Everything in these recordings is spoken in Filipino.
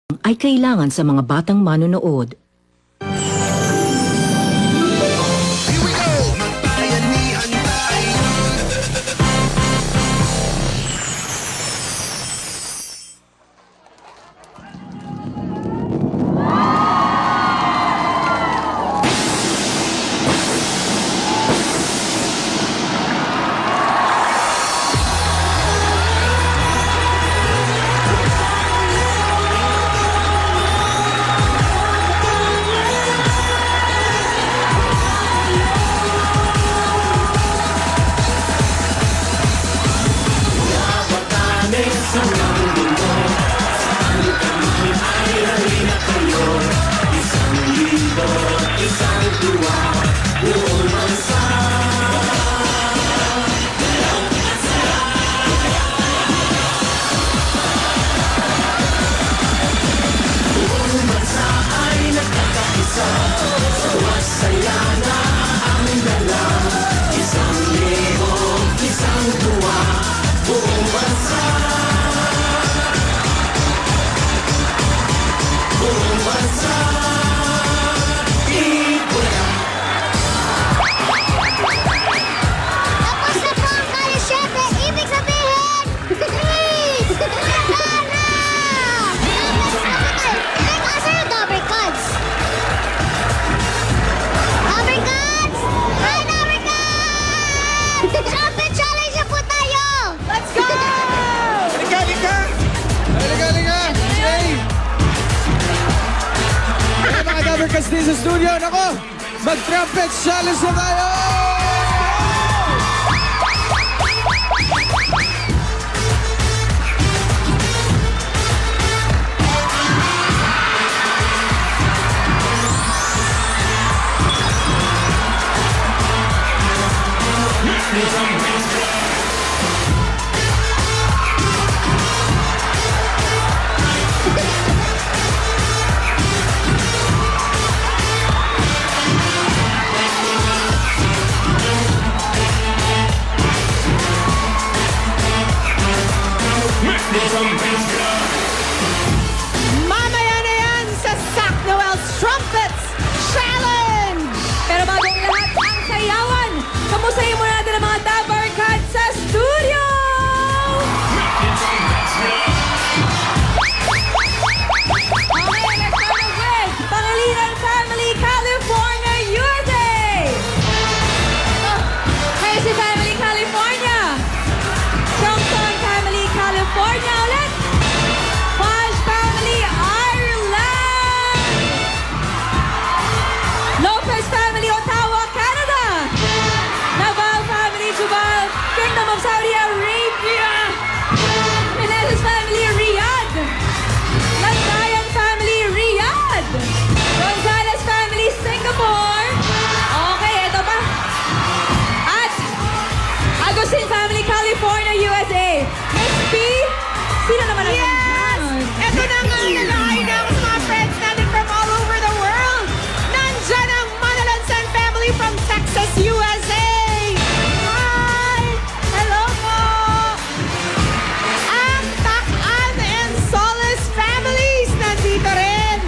ay kailangan sa mga batang manonood. Here we go! Magbayanihan tayo! Tapos na po ang Kali Syempre, ibig sabihin, please! Tara! Teka, asan yung Dabber Cats? Dabber Cats! Hi, Dabber Cats! Trumpet challenge na po tayo! Let's go! Halika! Halika! Stay! Hey, mga Dabbercats din sa studio. Nako, mag-trumpet challenge na tayo! Mamaya na yan sa Sac Noel's Trumpets Challenge! Pero bagong lahat ang sayawan, kamusayin muna natin ang mga Dabbercats sa studio! Okay, let's start with Pangilinan Family, California, USA! Hey, si Family California! Johnson Family, California ulit! Paj Family, Ireland! Lopez Family, Ottawa, Canada! Naval Family, Jubal, Kingdom of Saudi Arabia! Meneses Family, Riyadh! Landayan Family, Riyadh! Gonzalez Family, Singapore! Okay, ito pa. At Agustin Family, California, USA! Miss P, sino naman ang nandyan? Ito na nga nag-aina ako sa mga friends natin from all over the world. Nandyan ang Manalansan family from Texas, USA. Hi! Hello po! Ang Tacan and Solis families nandito rin.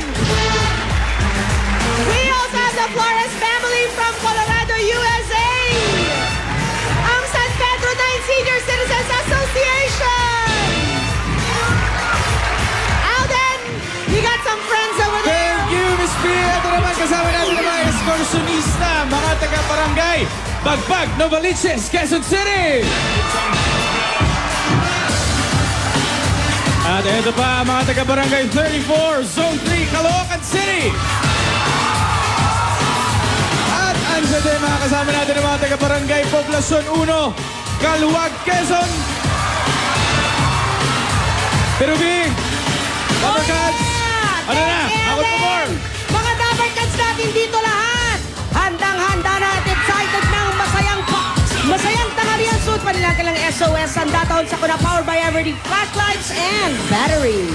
We also have the Flores family from Colorado, USA. Ang San Pedro 9 Senior Citizens Association. Alden, we got some friends over there. Thank you, Miss P. Ito naman, kasama natin ang mga excursionista, mga taga-barangay, Bagbag, Novaliches, Quezon City! At ito pa, mga taga-barangay 34, Zone 3, Caloocan City! At andyan din, mga kasama natin ang mga taga-barangay Poblacion 1, Caluwag, Quezon! Perubing! Dabbercats! Ano na? Ako pa more! Mga Dabbercats natin dito lahat. Handang-handa na at excited ng masayang tanghalian suit pa nila kailang SOS Handa taon sa kuna powered by Eveready flashlights and batteries.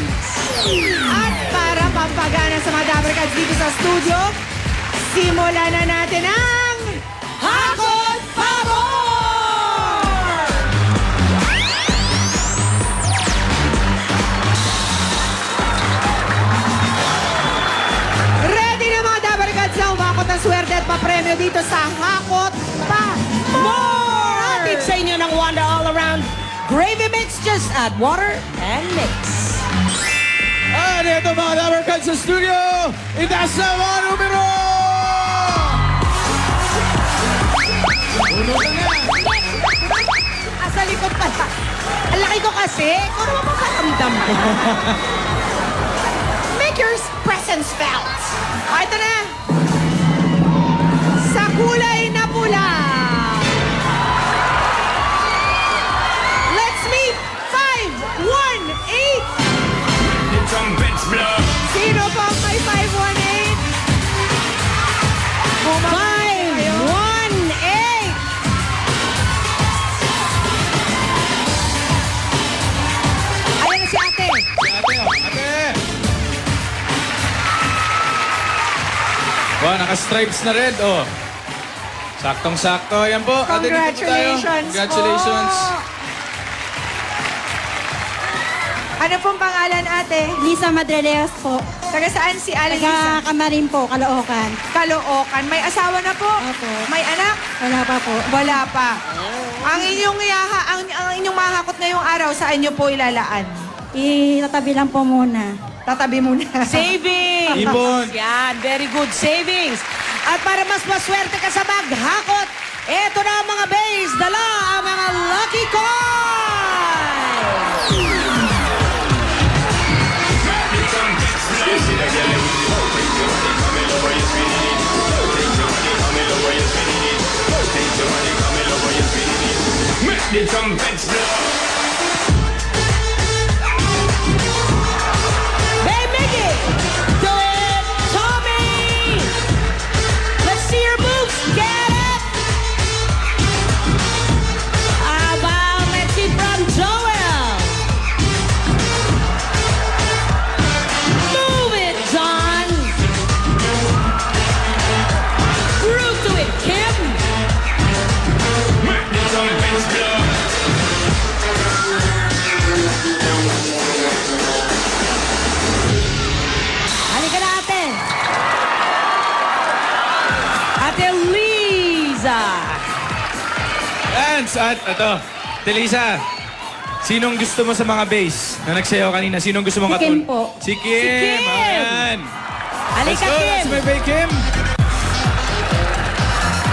At para pampagana sa mga Dabbercats dito sa studio, simulan na natin ang Hakot Pabor! premyo dito sa Hakot Pa More! Hatid sa inyo ng Wanda All Around Gravy Mix. Just add water and mix. At ito mga Dabarkad sa studio, itaas na mga numero! Uno ka na! Sa likod pala. Ang laki ko kasi. Kung naman makakamdam ko. Make your presence felt. Ito na. Sa kulay na pula. Let's meet 518. Trumpets blow. Sino po ang may 518? 518. Ayan na si ate. Ate, oh, ate! Wow, naka-stripes na red, oh. Saktong-sakto. Ayan po. Ate, dito po tayo. Congratulations Congratulations. po. Ano pong pangalan, ate? Lisa Madreleas po. Taga saan si Aling Taga Lisa? Kamarin po, Caloocan. Caloocan. May asawa na po? Opo. May anak? Wala pa po. Wala pa. Ang inyong ang inyong mahakot ngayong araw, saan nyo po ilalaan? Itatabi lang po muna. Tatabi muna. Savings! Ipon. Yan, very good savings. At para mas maswerte ka sa maghakot, eto na ang mga base, dala ang mga lucky coins! Make the trumpets blow. Hey, Mickey! Do it, Tommy! Let's see your moves. Get it! How about let's see from Joel? Move it, John! Groove to it, Kim! Make the trumpets blow. Halika na, ate! Ate Liza! And at ito, Telisa, sinong gusto mo sa mga base na nagsayaw kanina? Sinong gusto mong Si Kim katul- po. Si Kim! Si Kim! Ayan! Let's Halika, go! Kim! Let's may Kim!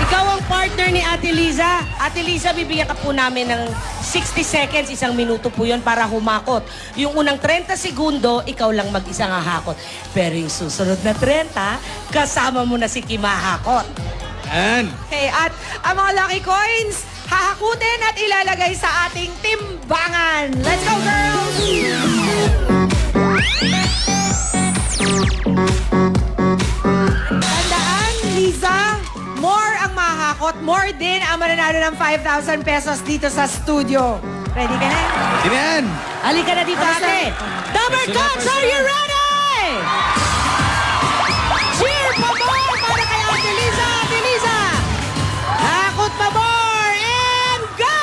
Ikaw ang partner ni Ate Liza. Ate Liza, bibigyan ka po namin ng 60 seconds, 1 minuto po yon para humakot. Yung unang 30 segundo, ikaw lang mag-isa nga hakot. Pero yung susunod na 30, kasama mo na si Kim hahakot. Ayan! Okay, at ang mga lucky coins, hahakutin at ilalagay sa ating timbangan. Let's go, girls! Tandaan, Liza, more ang mahakot, more din ang mananalo ng 5,000 pesos dito sa studio. Ready ka na? Hindi na yan! Halika na dito, ate. Double Personal, cuts, are you ready? Cheer pa more para kay Ate Liza. Ate Liza, hakot pa more and go!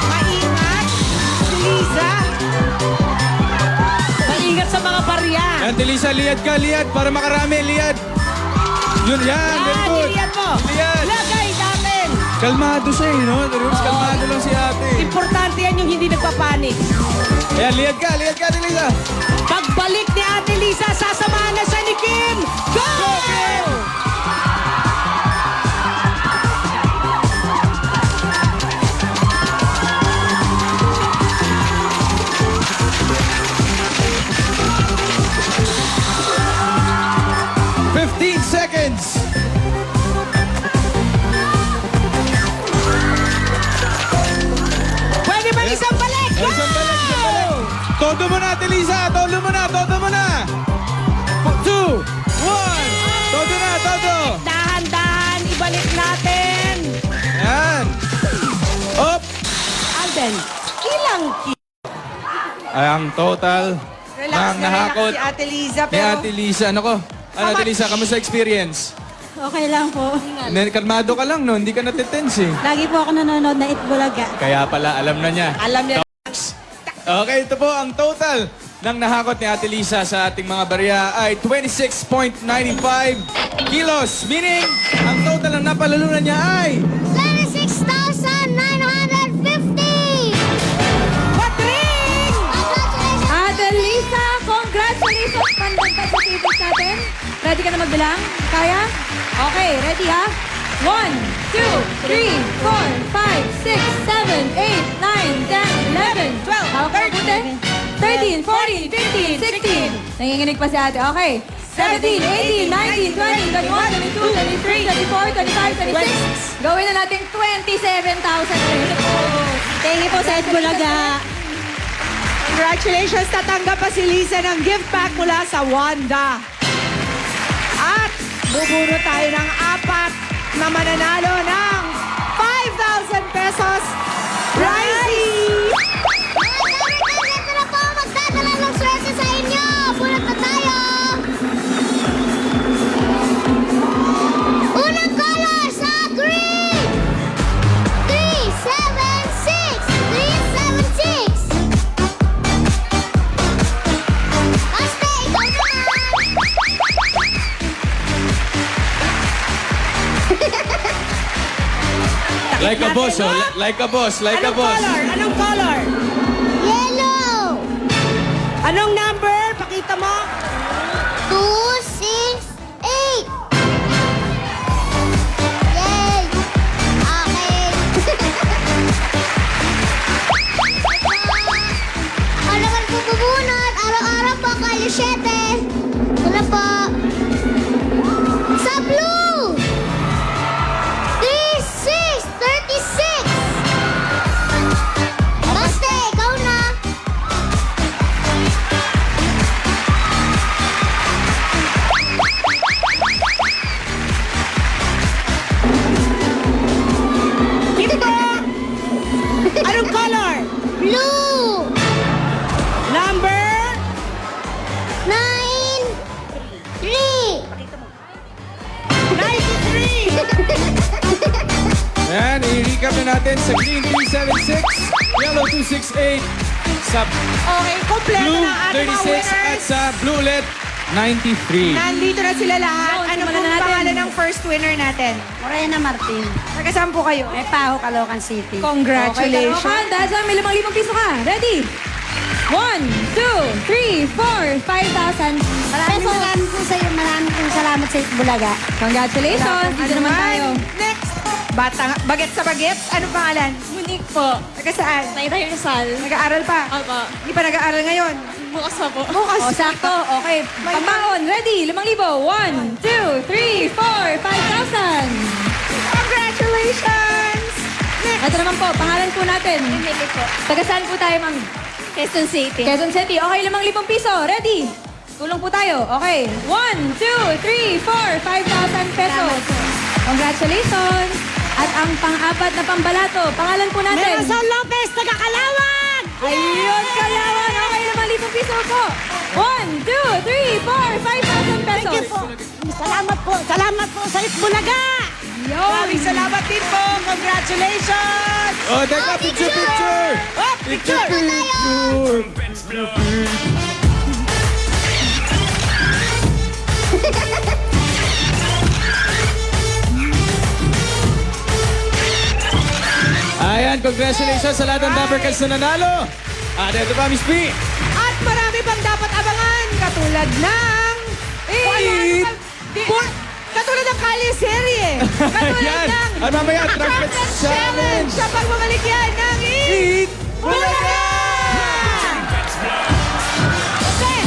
Maingat, Liza. Maingat sa mga barya. Ayan, Telisa, liad ka, liad, para makarami, liad! Yun, yan, very good! Lilian mo. Liad! Lagay natin. Kalmado siya, eh, no? Darius, kalmado lang si ate. Importante yan yung hindi nagpapanik. Ayan, liad ka, Telisa! Pagbalik ni Ate Liza, sasamahan na siya ni Kim. Go! Seconds! Pwede ba isang balik? Go! Isang balik, isang balik. Todo mo na, Telisa! Todo mo na! 2, 1! Todo na, todo! Dahan-dahan, ibalik natin. Yan! Up! Alden, ilang Ang total Relax ng na nahakot relax si Ate Liza, ni pero Ate Lisa. Ano ko? Ano, Ate Lisa, kamusta experience? Okay lang po. Kalmado ka lang, no? Hindi ka natitense, eh. Lagi po ako nanonood na Itbulaga. Kaya pala, alam na niya. alam niya. Okay, ito po ang total ng nahakot ni Ate Lisa sa ating mga barya ay 26.95 kilos. Meaning, ang total ng napalalunan niya ay 36,950! Patring! Congratulations! Ate Lisa, congratulations! Pandagdag sa tickets natin. Ready ka na magbilang? Kaya? Okay, ready ha? 1, 2, 3, 4, 5, 6, 7, 8, 9, 10, 11, 12. Hawak ka mabuti. 13, 14, 15, 16. Nanginginig pa si ate. Okay. 17, 18, 19, 20, 21, 22, 23, 24, 25, 26. Gawin na natin 27,000 pesos. Thank you po sa Bulaga. Congratulations! Tatanggap pa si Lisa ng gift pack mula sa Wanda. At buburo tayo ng 4 na mananalo ng 5,000 pesos. Rising! Mga Dabarkans, ito na po, magdadala ng swerte sa inyo! Bunot na tayo! Unang color sa green! 376! 376! Basta, ikaw naman! like a boss, oh. Like a boss, like a Anong boss. color? Anong color? Yellow! Anong number? Pakita mo. 268! Yay! Okay. Ako naman po bubunot. Araw-araw po kayo 7. Wala po. Sa blue! 36! Basta, ikaw na. Dito! Anong color? Blue! Number? 9! 3! 93! Ayan, i-recap na natin sa green 376, yellow 268, sa Okay, kompleto blue na ating mga 36 at winners. sa blue ulit 93. Nandito na sila lahat. Yun, Ano simulan pong na natin. pangalan ng first winner natin? Morena Martin. Magkasama po kayo. May Paho, Caloocan City. Congratulations. Okay, dahil sa may 5,000 piso ka. Ready? 1, 2, 3, 4, 5,000 Maraming pesos. salamat po sa iyo. Maraming po salamat sa Bulaga. Congratulations. Dito naman tayo. Next. Bagets sa bagets. Anong pangalan? Monique po. Taga saan? Tayo Rizal. Nag-aaral pa? Opo. Hindi pa nag-aaral ngayon? Bukas pa po. Bukas. O, sakto. Okay. Pambaon. Ready? 5,000. 1, 2, 3, 4, 5,000. Congratulations! Next. Ito naman po, pangalan po natin. Emily po. Taga saan po tayo, ma'am? Quezon City. Quezon City. Okay, 5,000 piso. Ready? Tulong po tayo. Okay. 1, 2, 3, 4, 5,000 pesos. Congratulations. At ang pang-apat na pambalato, pangalan po natin. Merosol Lopez, taga Kalawang! Ayun, Kalawan. Okay, 5,000 piso po. 1, 2, 3, 4, 5,000 pesos. Thank you po. Salamat po. Salamat po sa Bulaga! Maraming salamat din po. Congratulations! Oh, teka, picture, picture! Oh, picture! Picture! Trumpets blow. Ayan, congratulations sa lahat ng Dabarkans na nanalo. At ito pa, Miss P. At marami pang dapat abangan katulad ng... Eat! Katulad ng Kali Serie. Katulad Ayan. ng... At mamaya, Trumpets Trumpets Challenge. Sa pagbabalik yan ng Eat! Bulaga! Okay.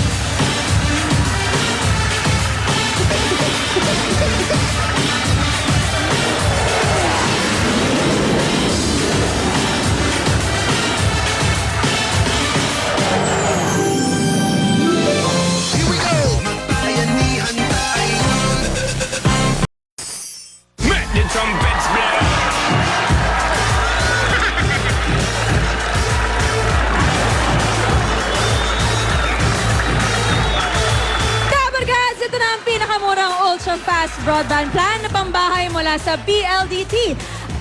Make the trumpets blow. Dabarkans, ito na ang pinakamurang ultra-fast broadband plan na pambahay mula sa PLDT.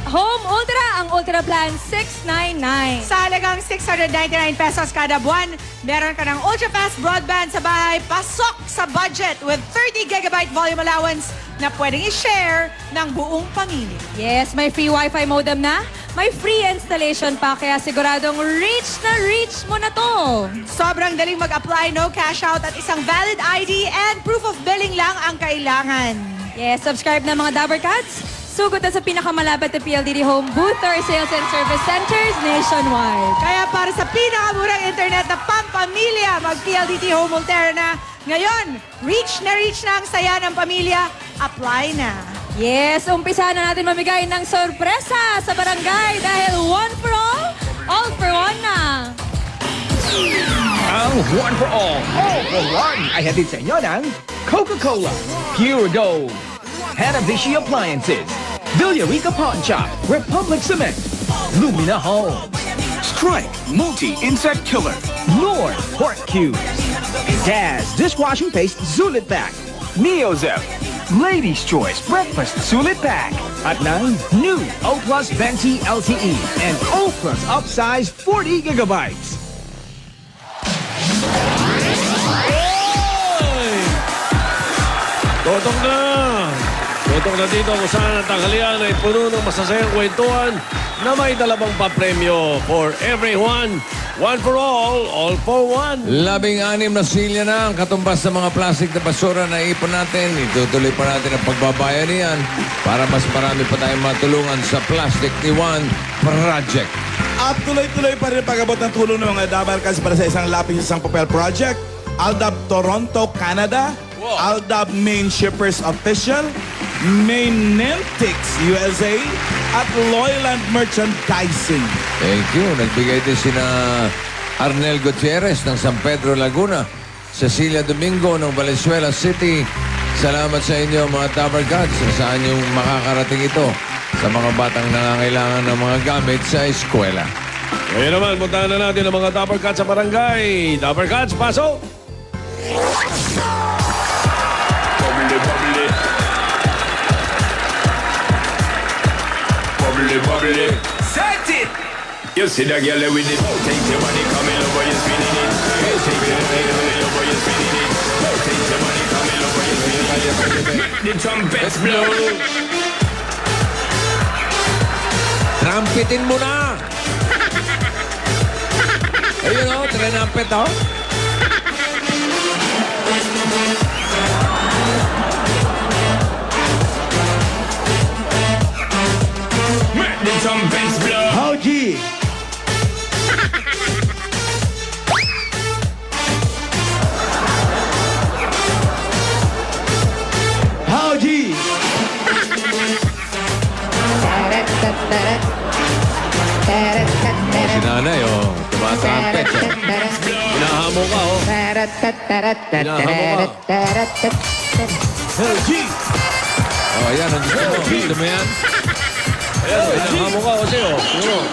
Home Ultra, ang Ultra Plan 699. Sa halagang 699 pesos kada buwan, meron ka ng Ultra Fast Broadband sa bahay, pasok sa budget with 30 gigabyte volume allowance na pwedeng i-share ng buong pamilya. Yes, may free Wi-Fi modem na, may free installation pa, kaya siguradong reach mo na to. Sobrang daling mag-apply, no cash out at isang valid ID and proof of billing lang ang kailangan. Yes, subscribe na mga Dabber Cats. Sugod na sa pinakamalapit na PLDT Home booth or sales and service centers nationwide. Kaya para sa pinakamurang internet na pampamilya, mag-PLDT Home Ultera na. Ngayon, reach na ang saya ng pamilya. Apply na. Yes, umpisa na natin mamigay ng sorpresa sa barangay dahil one for all for one na. Ang one for all for one ay hatid sa inyo ng Coca-Cola, Pure Gold, Hanabishi Appliances, Villarica Pawn Shop, Republic Cement, Lumina Home, Strike Multi-Insect Killer, Lord Pork Cubes, Gaz Dishwashing Paste Zulit Pack, Neozep, Ladies' Choice Breakfast Sulit Pack, at 9, new O Plus Venti LTE and O Plus Upsize 40 gigabytes. Totok na! Totok na dito kung saan ang tanghalian ay puno ng masasayang kwentuhan na may dalawang papremyo for everyone. One for all for one. 16 na silya na ang katumbas ng mga plastic na basura na ipon natin. Itutuloy pa natin ang pagbabayanihan para mas marami pa tayong matulungan sa Plastic ni Juan Project. At tuloy-tuloy pa rin pag-abot ng tulong ng mga Dabber Cats para sa isang lapis isang papel project. Aldab Toronto, Canada. Aldab Main Shippers Official. Main Nentix USA. At Loyland Merchandising. Thank you. Nagbigay din sina Arnel Gutierrez ng San Pedro, Laguna. Cecilia Domingo ng Valenzuela City. Salamat sa inyo mga Dabber Cats. Saan yung makakarating ito sa mga batang nangangailangan ng mga gamit sa eskwela. Ngayon naman, puntahan na natin ang mga Dabber Cats sa barangay. Dabber Cats, pasok! Bubbly. Set it! You see that girl with it. Take your money, come in over, you're spinning it. Take your money, come in over, you're spinning it. Take your money, come in over, you're spinning it. The trumpets blow. Trumpetin mo na! Ayun o, trenampet o. Make the trumpets blow. Howdy! Howdy! Si nanay o, tumatrumpet o. Hinahamo ka, oh. Hinahamo ka. Howdy! O, ayan, ang gusto mo. Gusto mo yan? Ayan, hinahamo ka kasi, oh. Yun, oh.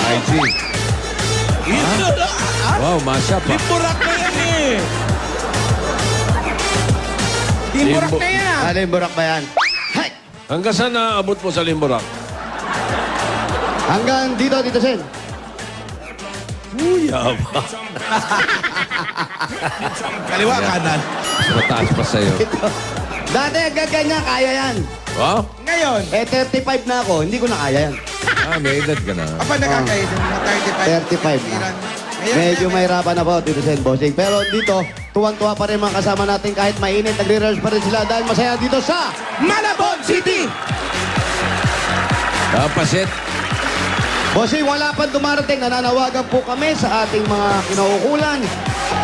IG. Ito na! Wow, masya pa. Timburak na yan eh! Timburak na yan ah! Limburak ba yan? Hay! Hanggang saan naabot mo sa Limborak? Hanggang dito, Tito Sen. Yaba. Kaliwa, kanan. Mas mataas pa sa'yo. Dati hanggang ganyan, kaya yan. Wow. Ngayon, 35 na ako, hindi ko na kaya yan. Ah, may edad ka na. apa nagkakaisa na 35 na. Medyo mahirapan na po, Tito Sen, bossing. Pero dito, tuwang-tuwa pa rin mga kasama natin kahit mainit. Nagre-rehearse pa rin sila dahil masaya dito sa Malabon City! Kapasit. Bossing, wala pang dumarating. Nananawagan po kami sa ating mga kinaukulan.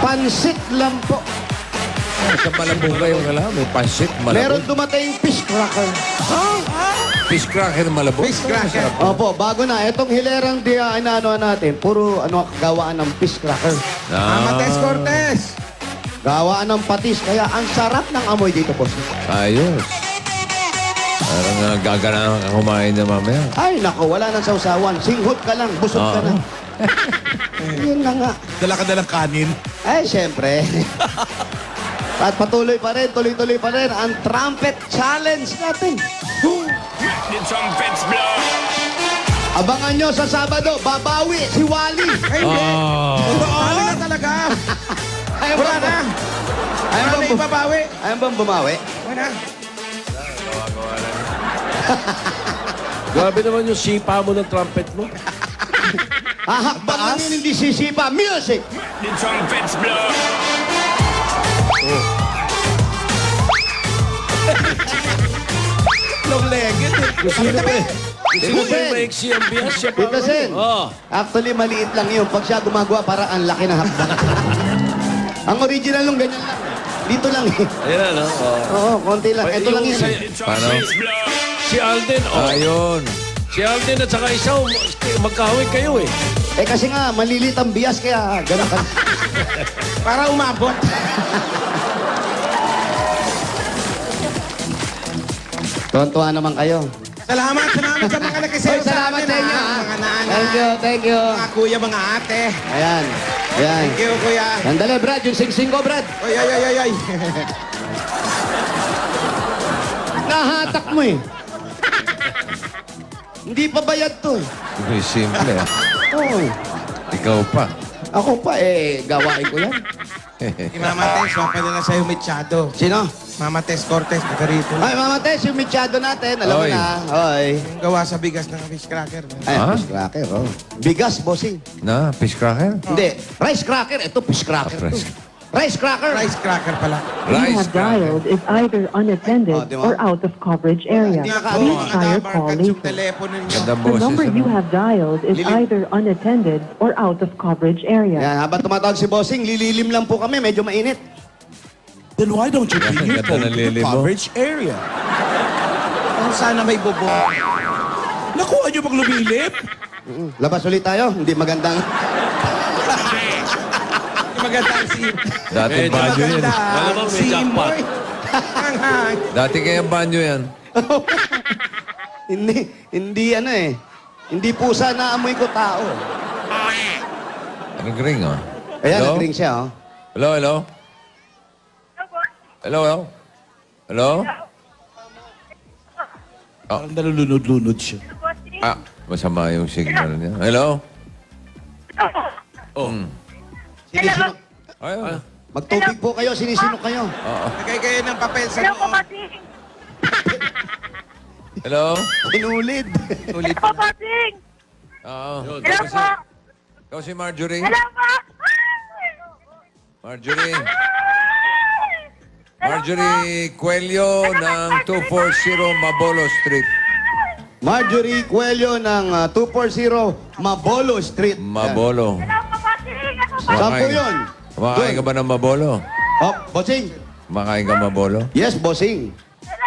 Pansit lang po. Sa Malabong kayo alam, may pansit Meron Malabong. dumating fish cracker. Fish cracker Malabong. Fish cracker. Opo, bago na. Itong hilerang inaano natin, puro gawaan ng fish cracker. Amates Cortez! Gawaan ng patis. Kaya ang sarap ng amoy dito, boss. Ayos. Parang gaganahan ka kumain na mamaya. Ay, nako, wala nang sausawan. Singhot ka lang, busog ka na. Yun na nga. Dala ka dalang kanin. Ay, syempre. At patuloy pa rin, tuloy-tuloy pa rin ang trumpet challenge natin. Abangan nyo sa Sabado, babawi si Wally. Ay, hindi. Talo na talaga. Ayaw Wala na. Ayaw Wala na bang, ibabawi. ayaw bang bumawi? Wala na. Grabe naman yung sipa mo ng trumpet mo. Hahakbang lang yun, hindi sisipa. Music! Long-legged. Sino ba eh? Sino ba Sen. yung maiksi ang bias siya? Tito Sen, Oh. actually maliit lang yun. Pag siya gumagawa, para ang laki na hakbang. Ang original nung ganyan lang. Dito lang eh. Ayan na, no? Oh. Oo, konti lang. Ito lang yun. Paano? Si Alden, oh. Ayun. Si Alden at saka isaw, magkahawig kayo eh. Eh kasi nga, malilit ang bias, kaya ganun ka. Para umabot. Tuwan-tuwa naman kayo. Salamat sa mga nakisayo Hoy, salamat sa inyo, ha? Mga nanay. Thank you, thank you. Mga kuya, mga ate. Ayan, ayan. Thank you, kuya. Sandali, Brad, yung sing-sing ko, Brad. Oy, ay, ay, ay, ay. Nahatak mo eh. Hindi pa bayad to eh. Ito yung simple. ah. Oo. Ikaw pa. Ako pa eh, gawain ko yan. Si Mama Tess, papadala sa'yo mechado. Sino? Mama Tess Cortez, taga rito. Ay, Mama Tess, yung mechado natin, alam mo Oy. na. Hoy. Yung gawa sa bigas ng fish cracker. Ay, Ha? fish cracker, oh. Bigas, bossing. Na, fish cracker? Hindi, rice cracker. Ito, fish cracker. Ah, rice. Rice cracker. Rice cracker pala. Rice cracker. is either unattended Oh, di ba? out of coverage area. Hindi Ako, naka- Please mga try your dabar call cards yung later. telepono niyo. Ganda The boses. number you ano? have dialed is Lilim. either unattended or out of coverage area. Yan, habang tumatawag si bossing, lililim lang po kami, medyo mainit. Then why don't you bring Ang your ganda phone ng to the lili mo. coverage area? Oh, sana may bobo. Nakuha niyo bang lumilip? Labas ulit tayo, hindi magandang... Magandang si... Dati banyo yan. Malamang may si jackpot. Moy. Hanghang. Dati kaya banyo yan. hindi ano eh. Hindi pusa na amoy ko tao. Anong ring, oh? Ayan, Hello? nag-ring siya, oh. Hello, hello? Hello, hello? Hello? Parang nalulunod-lunod siya. Ah, masama yung signal niya. Hello? Oh. Sinisinok. Ayun. Magtubig po kayo, sinisinok kayo. Oo. Lagay kayo ng papel sa loob. Hello? Sinulid. Ulit. Oo. Yun, Ikaw si Marjorie? Marjorie? Marjorie Cuello ng 240 Mabolo Street. Marjorie Cuello ng 240 Mabolo Street. Mabolo. Saan po yun? Kumakain ka ba ng Mabolo? Oh, bossing. Kumakain ka Mabolo? Yes, bossing.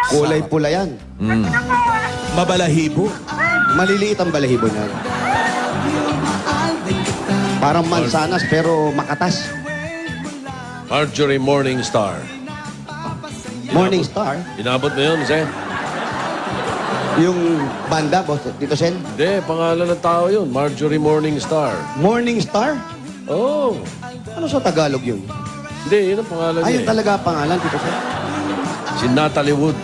Kulay pula yan. Mm. Mabalahibo. Maliliit ang balahibo niyan. Parang mansanas pero makatas. Marjorie Morning Star. Morning Star. Inabot mo yun, Sen? Yung banda, boss, Tito Sen. Hindi, pangalan ng tao yun. Marjorie Morning Star. Morning Star? Oh. Ano sa Tagalog yun? Hindi, yun ang pangalan niya. Ayun eh. talaga pangalan, Tito Sen. Si Natalie Wood.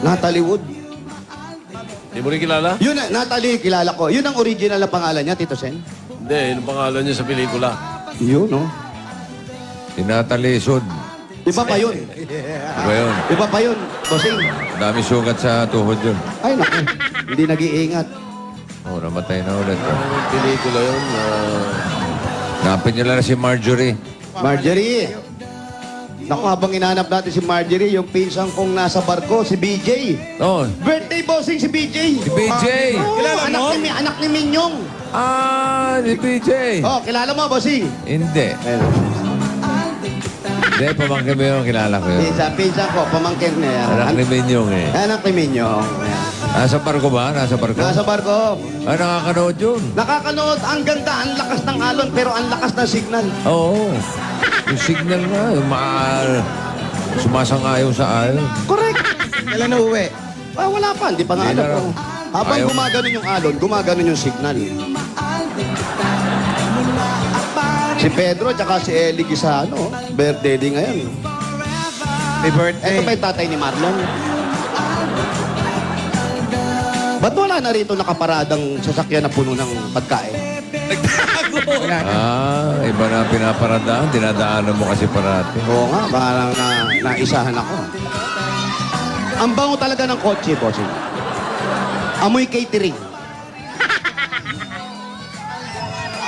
Natalie Wood. Hindi mo rin kilala? Yun, Natalie, kilala ko. Yun ang original na pangalan niya, Tito Sen. Hindi, yun ang pangalan niya sa pelikula. Yun, no? Tinatalisod. Iba pa yun. Diba yun? Iba pa yun, bossing. Dami sugat sa tuhod yun. Ay, naku. Hindi nag-iingat. Oh, namatay na ulit. Oh. Anong pelikula yun? Napin niyo lang si Marjorie. Marjorie. Naku, habang inanap natin si Marjorie, yung pinsang kong nasa barko, si BJ. Oh, Birthday bossing si BJ. si BJ. Oh, Kilala mo? anak ni Minyong. Ah, si BJ. Oh, kilala mo, bossing? Hindi. Ayun. Hindi, pamangkin mo yun. Kilala ko yun. Pinsa ko, pamangkin niya. Anak ni Minyong eh. Anak ni Minyong. Ayan. Nasa barko ba? Nasa barko? Nasa barko. Ah, nakakanood yun. Nakakanood, ang ganda, ang lakas ng alon, pero ang lakas ng signal. Oo. Yung signal nga, yung sumasangayaw sa alon. Correct. Kailan na uwi? Ah, wala pa, hindi pa nga Hindi alam na ko. Habang Ayaw. gumaganon yung alon, gumaganon yung signal. Si Pedro at si Ellie Gisano, birthday din ngayon. May birthday. Ito pa yung tatay ni Marlon. Ba't wala na rito nakaparadang sasakyan na puno ng pagkain? Iba na pinaparadaan. Dinadaanan mo kasi parati. Oo nga, parang naisahan ako. Ang bango talaga ng kotse, bossing. Amoy catering.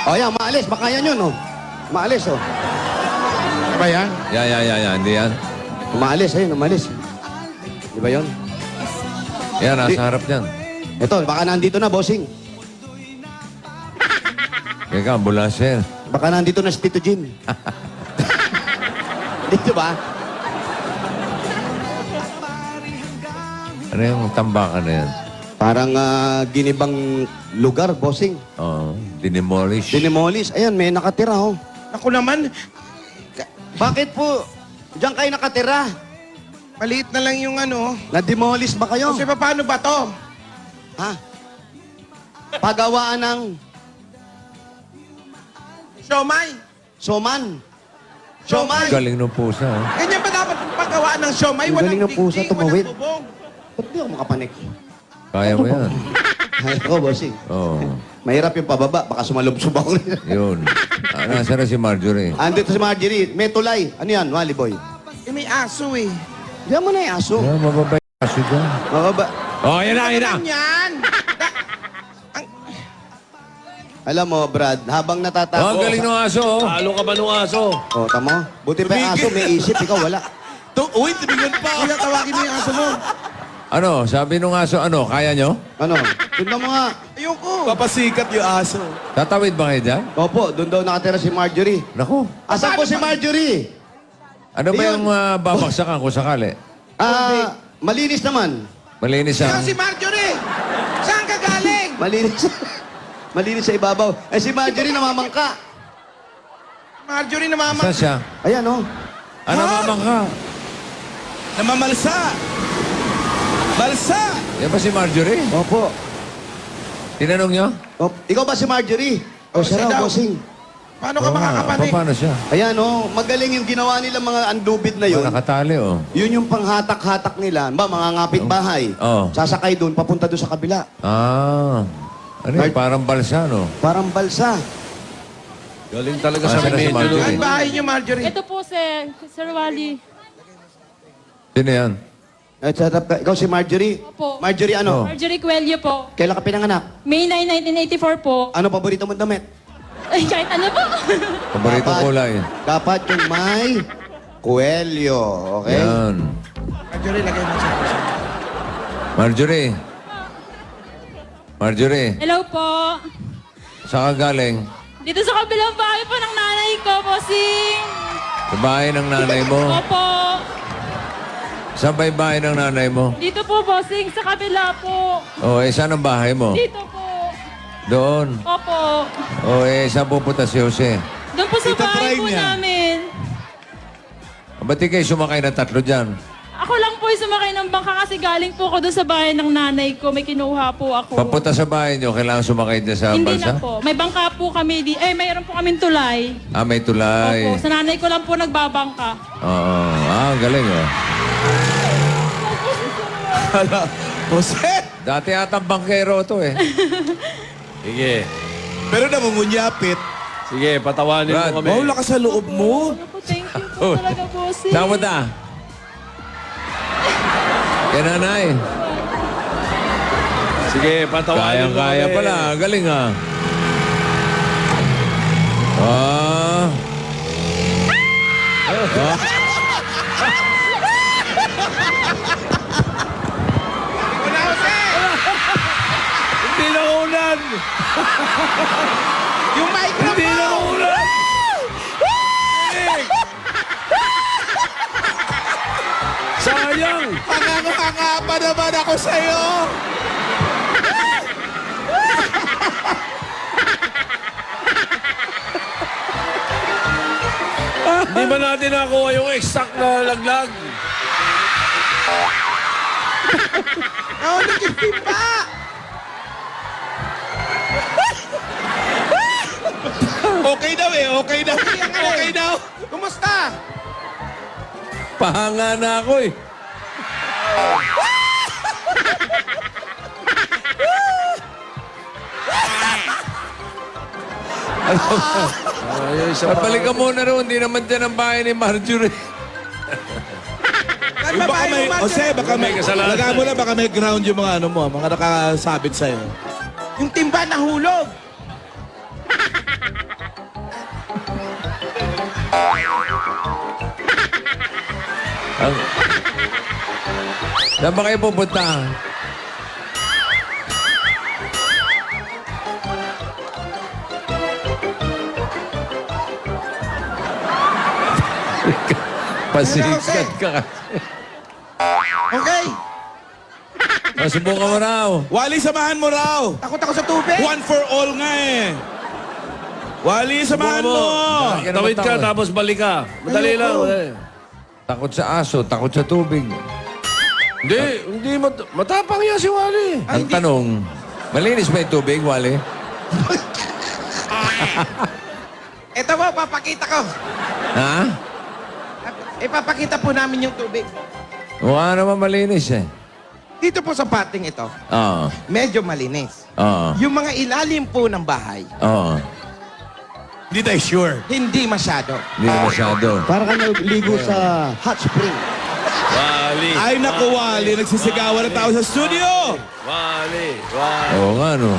O yan, maalis. Baka yan yun, oh. Maalis, oh. Ano ba yan? Yan. Hindi yan. Umaalis, ayun, umalis. Di ba yun? Yan, nasa harap niyan. Ito, baka nandito na, bossing. Teka, ambulansya yan. Baka nandito na si Tito Jim. Dito ba? Ano yung tambakan na yan? Parang ginibang lugar, bossing. Oo, dinimolish. Dinemolis. Ayan, may nakatira, oh. Ako naman, Bakit po? Diyan kayo nakatira? maliit na lang yung ano. Na-demolish ba kayo? Kasi paano ba to? Ha? Pagawaan ng Siomay. soman. Siomay. Galing ng pusa, oh. Ganyan ba dapat pagkawaan ng siomay? Ang galing ng pusa, tumawid. walang bubong. Ba't di ako makapanik? Kaya mo yan. Ay, ako, bossing. Oo, Mahirap yung pababa. Baka sumalubsob ako. yun. Nasa na si Marjorie? Andito si Marjorie. May tulay. Ano yan, Wally Boy? Eh, may aso eh. Diyan mo na yung aso. Yan, mababay kasi dyan. Mababa. Oh, yan na. Ano yan? Alam mo, Brad, habang Oh, natatago... ang galing ng aso, oh. Talo ka ba ng aso? Oh, tamo. Buti pa yung aso, may isip. Ikaw, wala. Uy, tumigan pa. Kuya, tawagin mo yung aso mo. Ano, sabi nung aso, ano, kaya nyo? Ano? Tignan mo nga. Ayoko. Papasikat yung aso. Tatawid ba kayo dyan? Opo, doon daw nakatira si Marjorie. Naku, Asan po si Marjorie? ano ba Ayun. yung babaksakan kung sakali? Malinis naman. Malinis ang... Ikaw si Marjorie. Saan ka galing? Malinis. Malinis sa ibabaw. Eh si Marjorie namamangka. Marjorie na mama. Saan siya? Ayan, oh. Ano, mamang ka? Namamalsa. Balsa. Yan ba si Marjorie? Opo. Tinanong nyo? Ikaw ba si Marjorie? Oh, siya siya raw, daw. bossing. Paano ka makakapanik? Paano siya? Ayan, oh. Magaling yung ginawa nila mga andubid na yun. Nakatali, oh. Yun yung panghatak-hatak nila. Ba, mga ngapit bahay. Oh. Sasakay doon, papunta doon sa kabila. Ano yun? Parang balsa, no? Parang balsa. Galing talaga Ah, sa sila si medyo. Marjorie. Saan bahay niyo, Marjorie? Ito po, Sir Wally. Sino yan? Ikaw si Marjorie? Opo. Marjorie ano? Marjorie Coelho po. Kailan ka pinanganak? May 9, 1984 po. Ano paborito mong damit? Ay, kahit ano po. Paborito kulay. Dapat yung may Coelho, okay? Yan. Marjorie, lagay mo sa puso. Marjorie. Marjorie, Hello po. saan ka galing? Dito sa kabilang bahay po ng nanay ko, bossing. Sa bahay ng nanay mo? Opo. Saan ba yung bahay ng nanay mo? Dito po, bossing. Sa kabila po. Oh, saan ang bahay mo? Dito po. Doon. Opo. Oh, saan pupunta si Jose? Doon po sa Dito, bahay try po niya. namin. Ba't di kayo sumakay na tatlo dyan? Ako lang po yung sumakay ng bangka kasi galing po ako doon sa bahay ng nanay ko. May kinuha po ako. Papunta sa bahay nyo, kailangan sumakay dyan sa Hindi balsa? na po. May bangka po kami. Mayroon po kaming tulay. May tulay. Opo. Sa nanay ko lang po nagbabangka. Oo. Galing, oh. Hala. Jose. Dati atang bangkero to, eh. Sige. Pero namungunyapit. Sige, patawanin Brad, mo kami. Wow, lakas sa loob mo. Ako, thank you po talaga, bossing. Saan mo ta? Kaya nanay. Sige, patawanin mo Kaya kami. pala. Galing, ah. Hindi na ulan! Yung microphone. Hindi na ulan! Sayang! Hanga pa naman ako sa'yo. Hindi ba natin nakuha yung exact na laglag? Oh, nagkikipa. Okay daw eh, okay daw. Okay daw. Kumusta? Pahanga na ako, eh. Balik ka muna roon. Hindi naman dyan ang bahay ni Marjorie. Baka may, Jose, baka may, May kasalanan. laga mo na, baka may ground yung mga ano mo, mga nakasabit sa'yo. Yung timba nahulog. Saan ba kayo pupunta? Pasikat ka kasi. Okay. Subukan mo raw. Wally, samahan mo raw. Takot ako sa tubig. One for all nga eh. Wally, samahan mo. Bakit ka Tawid ka, naman takot? tapos balik ka. Madali lang. Takot sa aso, takot sa tubig. Hindi matapang yan si Wally. Ang tanong, malinis ba yung tubig, Wally? Ito po, papakita ko. Ha? Ipapakita po namin yung tubig. Mukha naman malinis eh. Dito po sa pating ito, Oo. medyo malinis. Oo. Yung mga ilalim po ng bahay, Oo. Hindi tayo sure. hindi masyado. Hindi masyado. Para ka naligo sa hot spring. Wally. Ay, naku, Wally. Nagsisigawan na tao sa studio. Wally. Oo nga, no.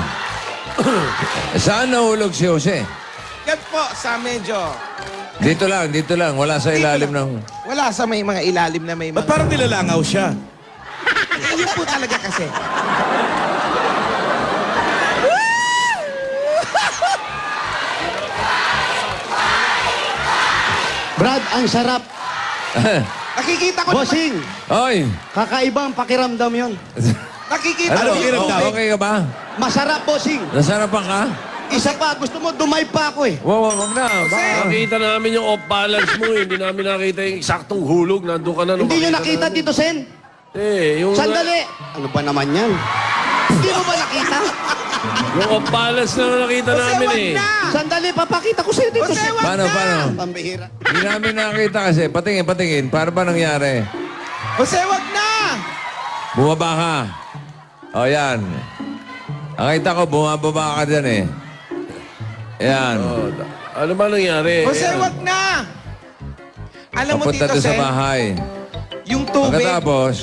Saan nahulog si Jose? Yan po sa medyo, Dito lang. Wala sa ilalim ng... wala sa may mga ilalim na may Ba't mga... parang nilalangaw siya? Yun po talaga kasi. Brad, ang sarap. Nakikita ko naman, Bossing, Oy! kakaibang pakiramdam yon. nakikita Ano? ko yung tubig. Okay ka ba? Masarap, bossing. Nasarapan ka? Isa pa, gusto mo, dumay pa ako eh. Wag na. Baka. Nakita namin yung off-balance mo. Hindi namin nakita yung eksaktong hulog. Nandun ka na. nung Hindi nyo makita nakita namin. dito, Sen? Yung... Sandali. Ano ba naman yan? Hindi mo ba nakita? Yung off-balance na nakita namin wag eh. na! Sandali, papakita ko sa'yo dito, Jose, Sen. wag Paano? Pambihira. Hindi namin nakita kasi. Patingin. Para ba nangyari? Jose, wag na! Bumaba ka. O, yan. Nakita ko, bumababa ka dyan eh. Yan. Ano ba nangyari? Jose, Ayan. wag na! Alam mo, Papunta Tito doon sa Sen, bahay. yung tubig, Pagkatapos,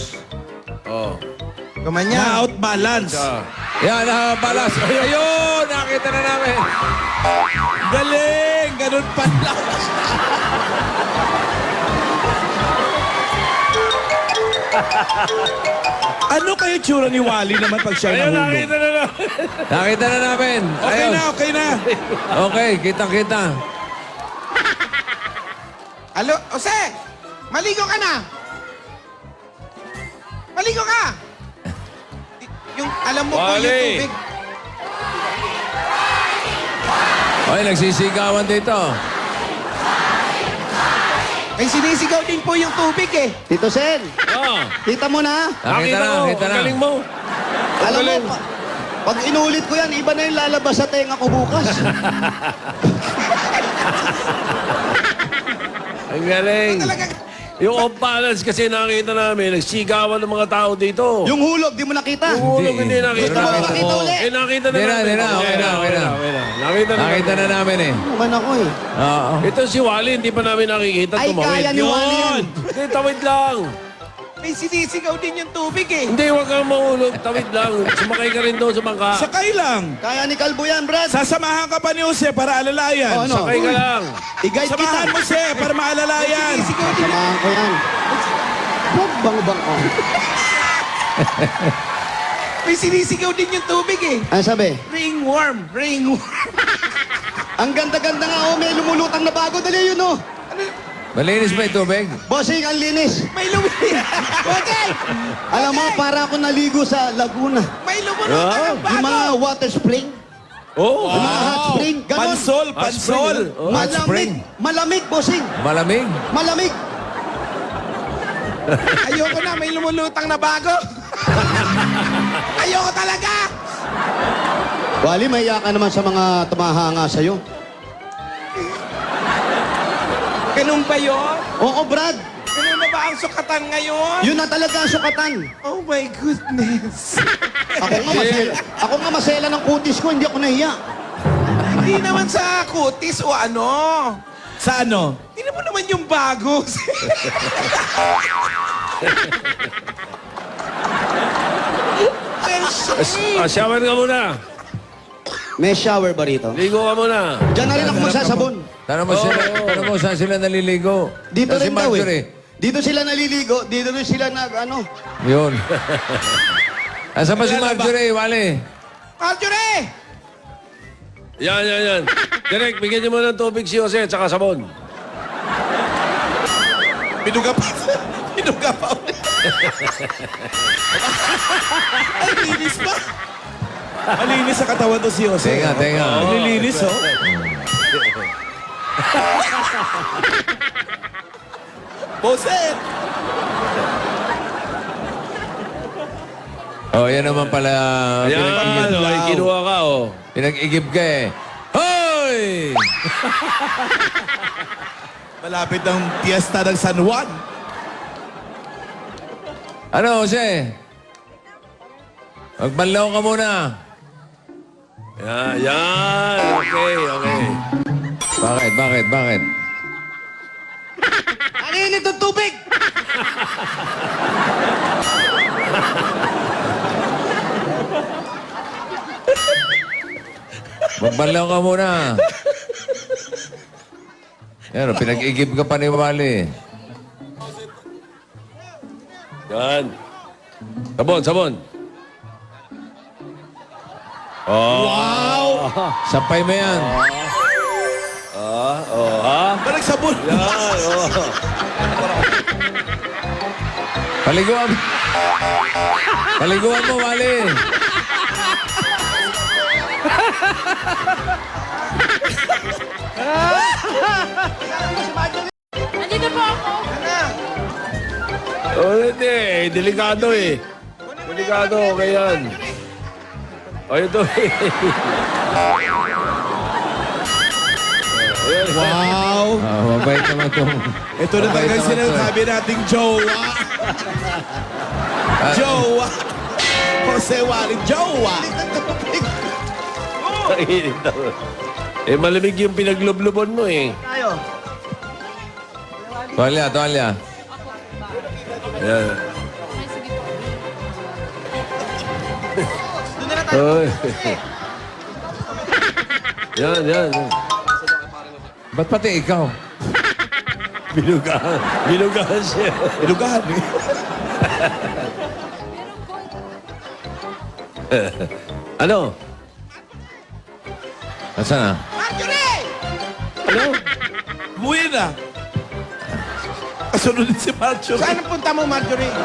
gumanyan. Na-outbalance. yan, balas. Ayun! Nakita na namin. Galing! Ganun pala. Ano kayo tsura ni Wally naman pag siya Ayun, nahulog? nakita na namin. Nakita na namin. Okay Ayun. na, okay na. Okay, kita. Alo, Jose! Maligo ka na! Maligo ka! Yung, alam mo po yung Wally! tubig. Okay, nagsisigawan dito. May sinisigaw din po yung tubig eh. Tito Sen, Ah, kita mo na. Nakita na. Ang galing mo. Alam mo, pag inulit ko yan, iba na yung lalabas sa tenga ko bukas. Ang galing. Talaga, Yung off-balance kasi nakita namin, nagsigawan ng mga tao dito. Yung hulog, di mo nakita. Yung hulog hindi Gusto nakita. mo makita ulit? Nakita na Hindi na, namin. hindi na. Okay na. Nakita na Nakita na namin eh. Naman ako eh. Oo. Ito si Wally, hindi pa namin nakikita. Ay, Tumawid. kaya ni Wally yan. Hindi, tawid lang. may sinisigaw din yung tubig eh. Hindi, huwag kang mahulog. Tawid lang. Sumakay ka rin doon sa bangka. Sakay lang. Kaya ni Kalbo yan, Brad. Sasamahan ka pa ni Jose para alalayan. Oh, ano? Sakay ka lang. I-guide Samahan kita. mo siya para maalalayan. Sinisigaw din. Samahan ko yan. Brad, bang ko. May sinisigaw din yung tubig eh. Ano sabi? Ringworm. Ang ganda-ganda nga, oh, may lumulutang na bago. Dali yun, oh. Malinis ba yung tubig? Bossing, ang linis. May lumulutang. Okay. Alam mo, para ako naligo sa Laguna. May lumulutang ang Yung mga bago. water spring, Oh, yung mga hot spring, ganon. Pansol, pansol. Hot spring. Malamig, bossing. Malamig. Malamig. Ayoko na, may lumulutang na bago. Ayoko talaga. Wally, mahiya ka naman sa mga tumahanga sa'yo. Ganun ba yun? Oo, Brad. Ganun na ba ang sukatan ngayon? Yun na talaga ang sukatan. Oh my goodness. Ako nga masela ng kutis ko, hindi ako nahiya. Hindi Hindi naman sa kutis o ano. Sa ano? Tingnan mo naman yung bago. Shower ka muna. May shower ba rito? Ligo ka muna. Diyan na rin ako magsasabon. Tanong mo saan sila naliligo. Dito Si rin daw Marjorie. Dito sila naliligo, dito rin sila ano. Yun. Asan ba si Marjorie, Wally? Marjorie! Yan. Direk, bigyan niyo muna ng tubig si Jose at saka sabon. Pinuga pa. Pinuga pa ulit. Ay, linis pa. Malinis sa katawan to si Jose. Tenga. Nililinis, oh. Boset! Oh, yan naman pala. Yan, ay kinuha ka, oh. Pinag-igib ka eh. Hoy! Malapit ang piyesta ng San Juan. Ano, Jose? Magbanlaw ka muna. Yan. Okay. Bakit? Ang init ng tubig! Magbanlaw ka muna. Yan, pinag-igib ka pa ni Wally. Yan. Sabon. Oh. Wow! Sampay mo yan. Balik sabon. Yan, oh. Paliguan mo, Wally. Nandito po ako. Oh, hindi. Delikado eh. Delikado, okay yan. O, ito eh. Wow! Mabait naman itong... Ito na talaga yung sinasabi nating jowa. Jowa. Jose Wally, jowa. Init daw. Eh, malamig yung pinaglublubon mo eh. Tuwalya. Yan. Oy. Yan. Ba't pati ikaw? Binugahan siya. Inugahan eh. Ano? Nasaan na? Marjorie! Ano? Umuwi na. Kasunod din si Marjorie. Saan ang punta mo, Marjorie?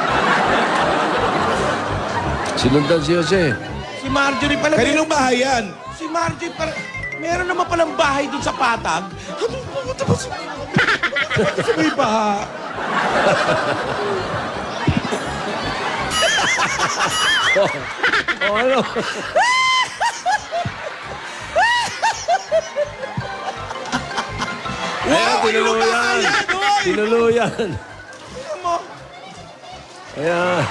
Sinundan si Jose. Si Marjorie pala. Kaninong bahay yan? Si Marjorie pala. Meron naman palang bahay dun sa Patag. Pumunta pa sa may baha. Oh, ano? Ayan, tinuluyan. Tinuluyan. Tingnan mo. Ayan.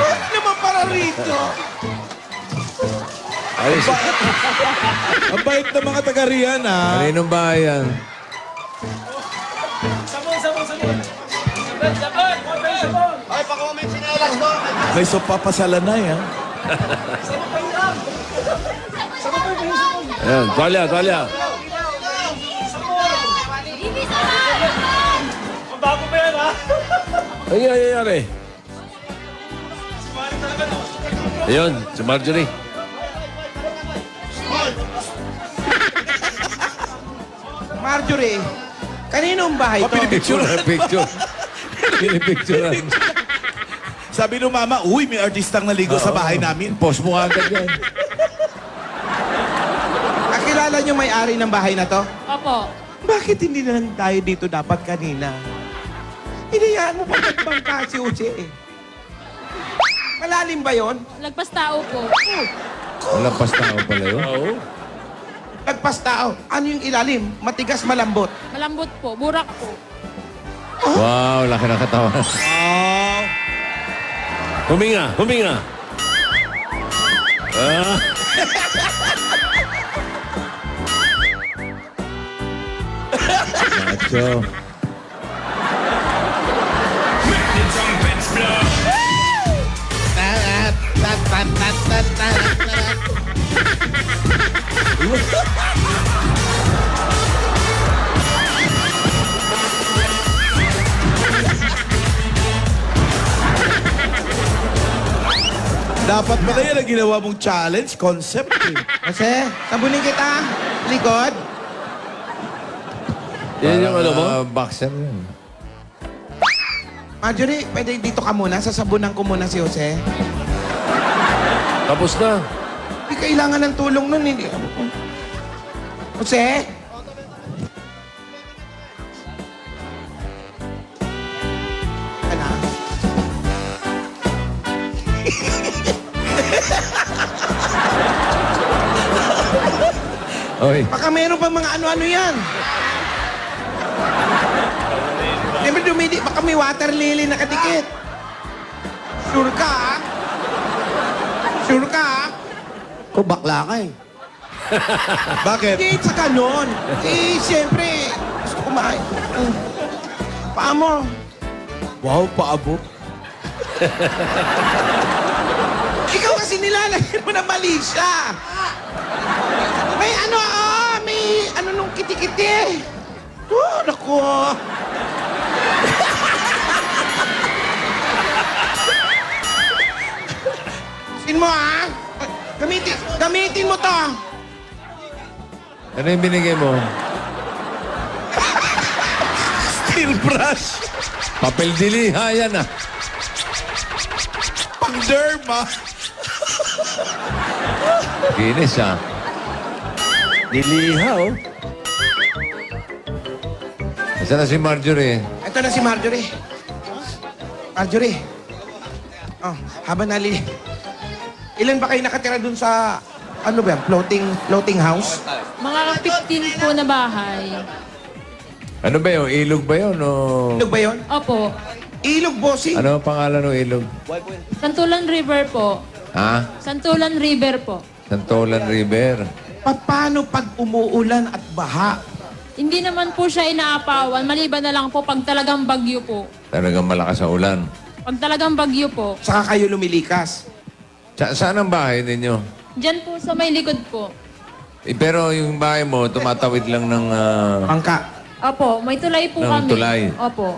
Bakit naman para rito? Ayos. Ang bait ng mga taga-riyan, ha? Kaninong bahay yan? Ay, pakomment sinelas ko. May sopa pa sa lanay, ha? Ayan, tuwalya. Ay, nangyayari. Ayun, si Marjorie. Marjorie, kaninong bahay to? Pinipicturean. Sabi nung mama, uy, may artistang naligo sa bahay namin. Post mo agad yan. Kakilala niyo may-ari ng bahay na to? Opo. Bakit hindi na lang tayo dito dapat kanina? Hinayaan mo pa nagbangka si Uche eh. Malalim ba yon? Lagpas tao po. Walang pastao pala yun. Oo. Lagpas tao. Ano yung ilalim? Matigas, malambot. Malambot po. Burak po. Wow, laki na katawan. Huminga. Ah. Diretso. Dapat pala yan ang ginawa mong challenge, concept eh. Jose, sabunin kita. Likod. Yan yung ano mo? Boxer yun. Marjorie, pwede dito ka muna. Sasabunan ko muna si Jose. Tapos na. Hindi kailangan ng tulong nun. Hindi. Jose? Ano? Oy. Baka meron pa mga ano-ano yan. Siyempre baka may water lily nakadikit. Sure ka, ah? Sure ka, ah? Kung bakla ka eh. Bakit? Hindi sa ganon. Eh, siyempre, gusto ko paa mo. Wow, paabo. Ikaw kasi nilalagyan mo na mali siya. May ano nung kiti-kiti. Oh, naku. Sin mo, ha? Gamitin mo to. Ano yung binigay mo? Steel brush. Papel diliha yan ah. Pang derma. Ginis ah. Diliha oh. Nasaan na si Marjorie? Ito na si Marjorie. Marjorie. Oh, habang Ilan ba kayo nakatira dun sa, ano ba yan, floating house? Mga 15 po na bahay. Ano ba yun? Ilog ba yun? O... Ilog ba yun? Opo. Ilog, bossing. Ano ang pangalan ng ilog? Santulan River po. Ha? Santulan River po. Santolan River. Paano pag umuulan at baha? Hindi naman po siya inaapawan. Maliban na lang po pag talagang bagyo po. Talagang malakas ang ulan. Pag talagang bagyo po. Saka kayo lumilikas. Saan ang bahay ninyo? Diyan po sa may likod po. Pero yung bahay mo, tumatawid lang ng... Pangka. Opo, may tulay po Ng kami. tulay. Opo.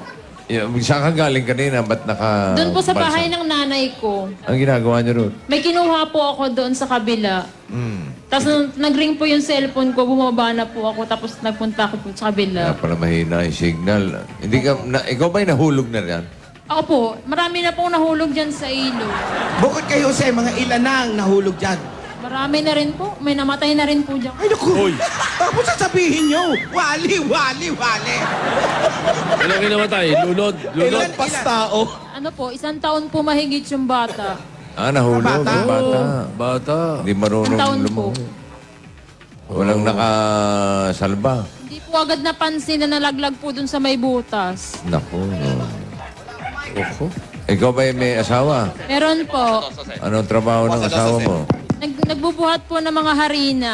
Saan ka galing kanina? Ba't naka... Doon po sa balsa? bahay ng nanay ko. Ang ginagawa niyo ron? May kinuha po ako doon sa kabila. Tapos nung nag-ring po yung cellphone ko, bumaba na po ako. Tapos nagpunta ako po sa kabila. Kaya pala mahina yung signal. Hindi ka... ikaw ba'y nahulog na yan? Ako po, marami na pong nahulog dyan sa ilog. Bukod kayo sa mga ilan na ang nahulog dyan. Marami na rin po. May namatay na rin po dyan. Ay, naku. Tapos sasabihin nyo, wali. Ano kinamatay? Lunod? Lunod? Pastao. Ano po, 1 taon po mahigit yung bata. Ah, nahulog Bata. yung bata. Bata. Hindi marunong Isang taon po. lumangoy. Walang nakasalba. Hindi po agad napansin na nalaglag po dun sa may butas. Naku. Ikaw ba may asawa? Meron po. Anong trabaho ng asawa mo? Nagbubuhat po ng mga harina.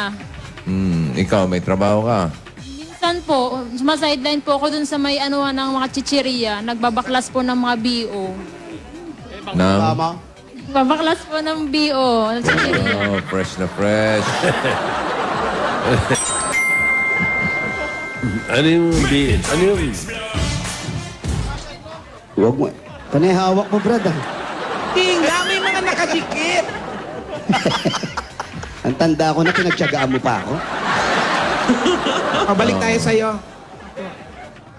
Ikaw, may trabaho ka? Minsan po, sumasideline po ako dun sa may anuhan ng mga chichirya. Nagbabaklas po ng mga BO. Nang? Babaklas po ng BO, ng chichirya. Oh, fresh na fresh. Ano yung... Ano yung... Huwag mo. Panay hawak mo, Brad. Ah. Tinga, may mga nakadikit. Ang tanda ko na pinagtyagaan mo pa ako. Pabalik tayo sa'yo.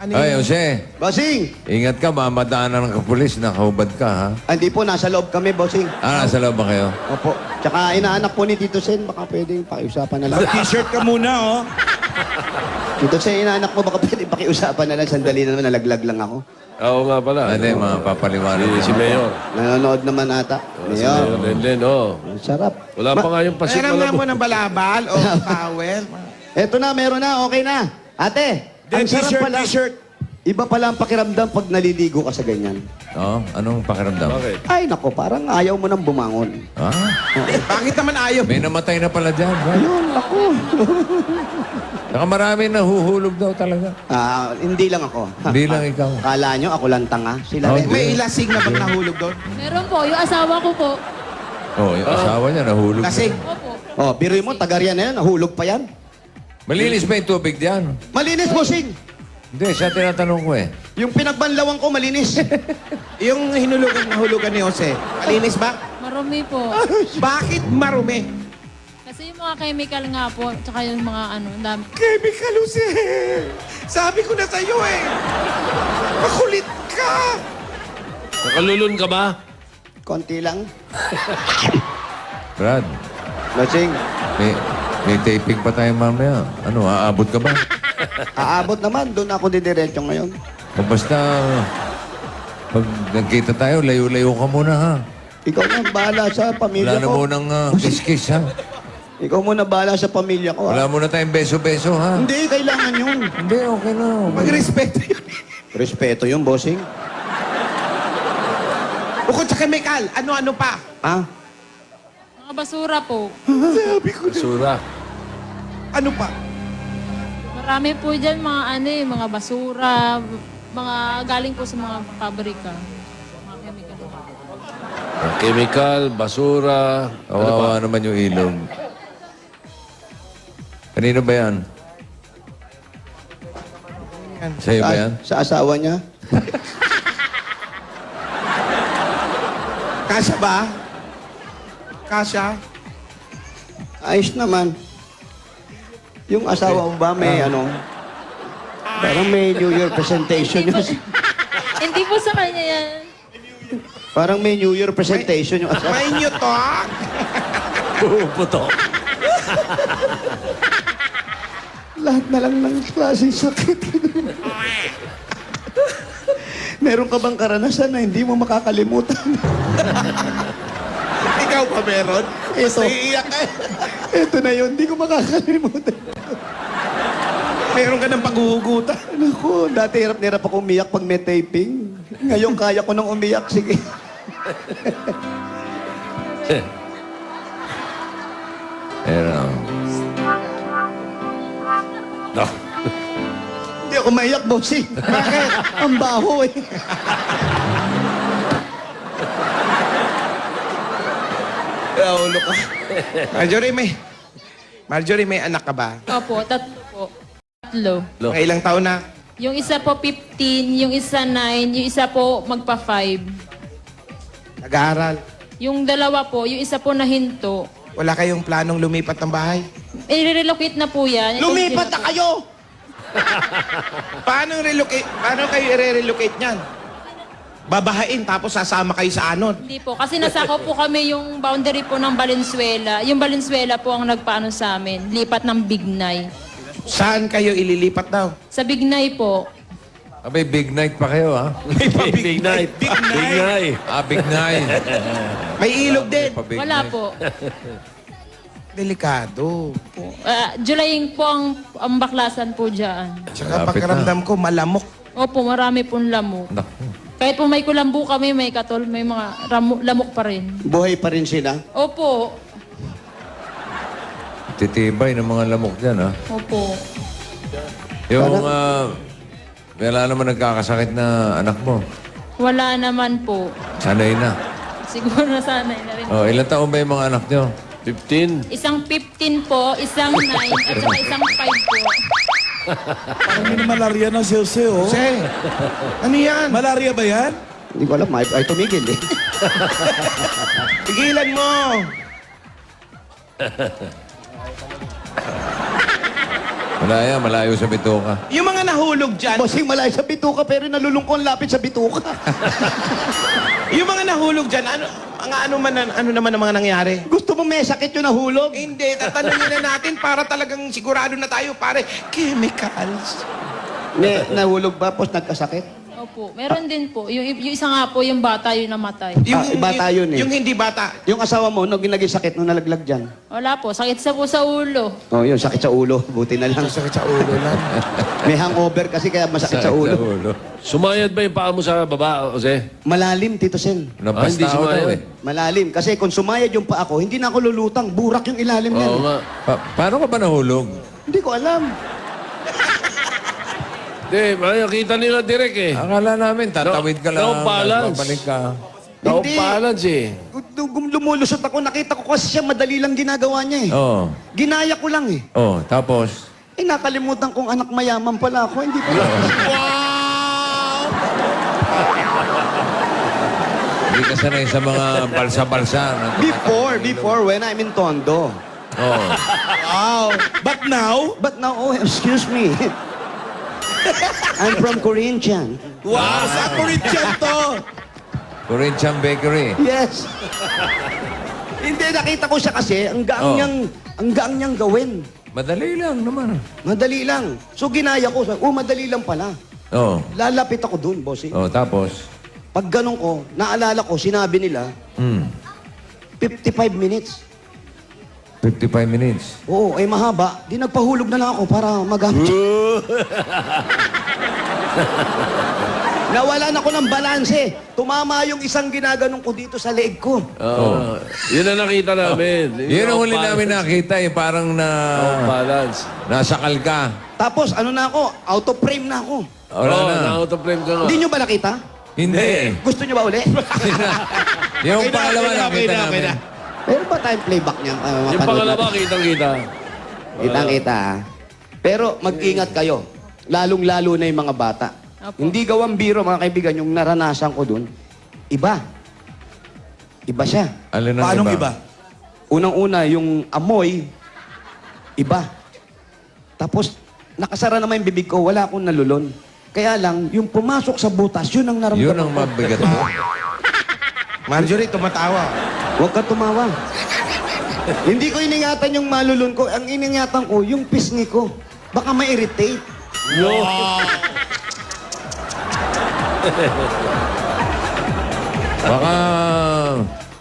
Ano Ay, yun? Jose. Bossing! Ingat ka, mamadaanan ng kapulis. Nakahubad ka, ha? Hindi po, nasa loob kami, bossing. Ah, nasa loob ba kayo? Opo. Tsaka inaanak po ni Tito Sen, baka pwedeng pakiusapan na lang. T-shirt ka muna, oh. Tito Sen, inaanak mo, baka pwedeng pakiusapan na lang. Sandali na naman, nalaglag lang ako. Oo nga pala. Hindi, mga papaliwanag. Si Mayor. Nanonood naman ata. Si Mayor Lenlen, oh. Ang sarap. Wala pa nga yung pasik Meron nga mo. mo ng balabal o towel. Eto na, meron na, okay na. Ate, ang sarap T-shirt, pala. T-shirt. Iba pala ang pakiramdam pag naliligo ka sa ganyan. Oh, anong pakiramdam? Bakit? Ay, nako, parang ayaw mo nang bumangon. Ah, Bakit naman ayaw? may namatay na pala dyan, Brad. Ayun, nako. Saka marami nahuhulog daw talaga. Hindi lang ako. Hindi lang ikaw. Kala nyo, ako lang tanga. Sila Oh, rin. May lasing na bang nahulog doon? Meron po, yung asawa ko po. Oh, yung asawa niya nahulog. Lasing. Opo. Oh, biruin mo, taga-riyan na yan. Nahulog pa yan. Malinis ba yung tubig diyan? Malinis, bossing. Hindi, siya tinatanong ko eh. Yung pinagbanlawan ko, malinis. Yung nahulugan ni Jose, malinis ba? Marumi po. Bakit marumi? Kasi yung mga chemical nga po, tsaka yung mga ano, ang dami. Chemical, Jose. Sabi ko na sa'yo eh. Makulit ka. Nakalulun ka ba? Konti lang. Brad, Bossing, may taping pa tayo mamaya. Ano, aabot ka ba? aabot naman. Doon ako didiretso ngayon. O basta, pag nagkita tayo, layo-layo ka muna ha. Ikaw na bahala sa pamilya Wala na ko. munang kiss-kiss ha. Ikaw muna bahala sa pamilya ko. Wala muna tayong beso-beso ha. Hindi, kailangan yun. Hindi, okay na. Magrespeto yun. Respeto yun, bossing. Bukod sa chemical, ano-ano pa? Ah, Mga basura po. Sabi ko na. Basura. Ano pa? Marami po dyan mga ano eh, mga basura, mga galing po sa mga pabrika. Mga chemical. Chemical, basura. Kawawa naman yung ilog. Kanino ba yan? Sa'yo ba yan? sa asawa niya. Kasya ba? Kasya? Ayos naman. Yung asawa mo ba may ano? Parang may New Year presentation yun. Hindi po sa kanya yan. Parang may New Year presentation yung asawa. May new talk? Puto. Lahat na lang ng klaseng sakit. Meron ka bang karanasan na hindi mo makakalimutan? Ikaw pa meron? Ito. Iiyak ka. Ito na yun, hindi ko makakalimutan. Meron ka ng paghuhugutan. Naku, dati hirap na hirap ako umiyak pag may taping. Ngayon kaya ko nang umiyak, sige. Pero, No. Hindi ako maiyak, bossing. Bakit? Ang baho eh. Ulo ka. Marjorie, may anak ka ba? Opo, tatlo po. Tatlo. Mga ilang taon na? Yung isa po 15, yung isa 9, yung isa po magpa-5. Nag-aaral. Yung dalawa po, yung isa po nahinto. Wala kayong planong lumipat ng bahay? I-relocate na po yan. Lumipat na kayo! Paano kayo i-relocate niyan? Babahain tapos sasama kayo sa anod. Hindi po, kasi nasako po kami yung boundary po ng Valenzuela. Yung Valenzuela po ang nagpaano sa amin, lipat ng Bignay. Saan kayo ililipat daw? Sa Bignay po, abay, big night pa kayo ha? Big night. Big night. Big night. May ilog din. Pa-big wala night. po. Delikado. July po ang baklasan po dyan. Tsaka Malapit pakiramdam ko malamok. Opo, marami pong lamok. Naku. Kahit po may kulambu kami, may katol, may mga lamok pa rin. Buhay pa rin sila. Opo. Titibay ng mga lamok dyan ha? Opo. Yung, wala naman nagkakasakit na anak mo. Wala naman po. Sanay na. Siguro nasanay na rin. Oh, ilang taon ba yung mga anak nyo? 15. Isang 15 po, isang 9, at saka isang 5 po. Parang may malaria na si Jose, oh. Jose, ano yan? Malaria ba yan? Hindi ko alam, ay tumigil eh. Tigilan mo! Wala yan, malayo sa bituka. Yung mga nahulog dyan, Bossing, malayo sa bituka pero nalulungkong lapit sa bituka. yung mga nahulog dyan, ano naman ang mga nangyari? Gusto mo may sakit yung nahulog? Hindi, tatanungin na natin para talagang sigurado na tayo, pare. Chemicals. Nahulog ba, tapos nagkasakit? Opo, meron din po. Yung isa nga po, yung bata, yung namatay. Bata yun eh. Yung hindi bata. Yung asawa mo, nung naging sakit, nung nalaglag dyan. Wala po, sakit sa po sa ulo. Oh, yun, sakit sa ulo. Buti na lang. Sakit sa ulo lang. May hangover kasi kaya masakit sa ulo. Sumayad ba yung paa mo sa baba, Jose? Malalim, Tito Sen. Hindi Napasta ako daw sumayad. eh. Malalim. Kasi kung sumayad yung paa ko, hindi na ako lulutang. Burak yung ilalim niyan. Oo nga. Paano ka ba nahulog? Hindi ko alam. Hindi, kita nila direct eh. Akala namin, tatawid ka lang. No balance. Babalik ka. No Hindi. balance eh. Nung lumulusot ako, nakita ko kasi siya madali lang ginagawa niya eh. Oo. Ginaya ko lang eh. Oh, tapos? Nakalimutan kong anak mayaman pala ako. Hindi pala. Hindi ka sanay sa mga balsa-balsa. Before, when I'm in Tondo. Oh. Wow. But now, But now, oh, excuse me. I'm from Corinthian. wow, sa Corinthian to. Corinthian Bakery. Yes. Hindi, nakita ko siya kasi, ang gaang niyang gawin. Madali lang naman. Madali lang. So, ginaya ko. Madali lang pala. Oh. Lalapit ako dun, bossing. Oh, tapos? Pag ganun ko, naalala ko, sinabi nila, 55 minutes. 55 minutes. Oo, ay mahaba. Di nagpahulog na lang ako para magamit. Nawalan ako ng balanse. Tumama yung isang ginaganon ko dito sa leeg ko. Oo. Yun ang nakita namin. Yun ang huli namin nakita eh. Parang Off balance. nasakal ka. Tapos ano na ako, out of frame na ako. Wala Oo, na. na-out of frame ka nga. Hindi nyo ba nakita? Hindi. Gusto nyo ba uli? Yung pangalawa nakita namin. Meron ba tayong playback niyan? Yung pangalawa, kitang-kita. Kitang-kita. Pero mag-ingat kayo. Lalong-lalo na yung mga bata. Opo. Hindi gawang biro, mga kaibigan, yung naranasan ko dun. Iba. Iba siya. Alin ang Paanong iba? Unang-una, yung amoy, iba. Tapos, nakasara naman yung bibig ko, wala akong nalulon. Kaya lang, yung pumasok sa butas, yun ang naramdaman Yun ang mabigat mo. Marjorie, tumatawa. Huwag ka tumawa. Hindi ko iningatan yung malulun ko. Ang iningatan ko, yung pisngi ko. Baka ma-irritate.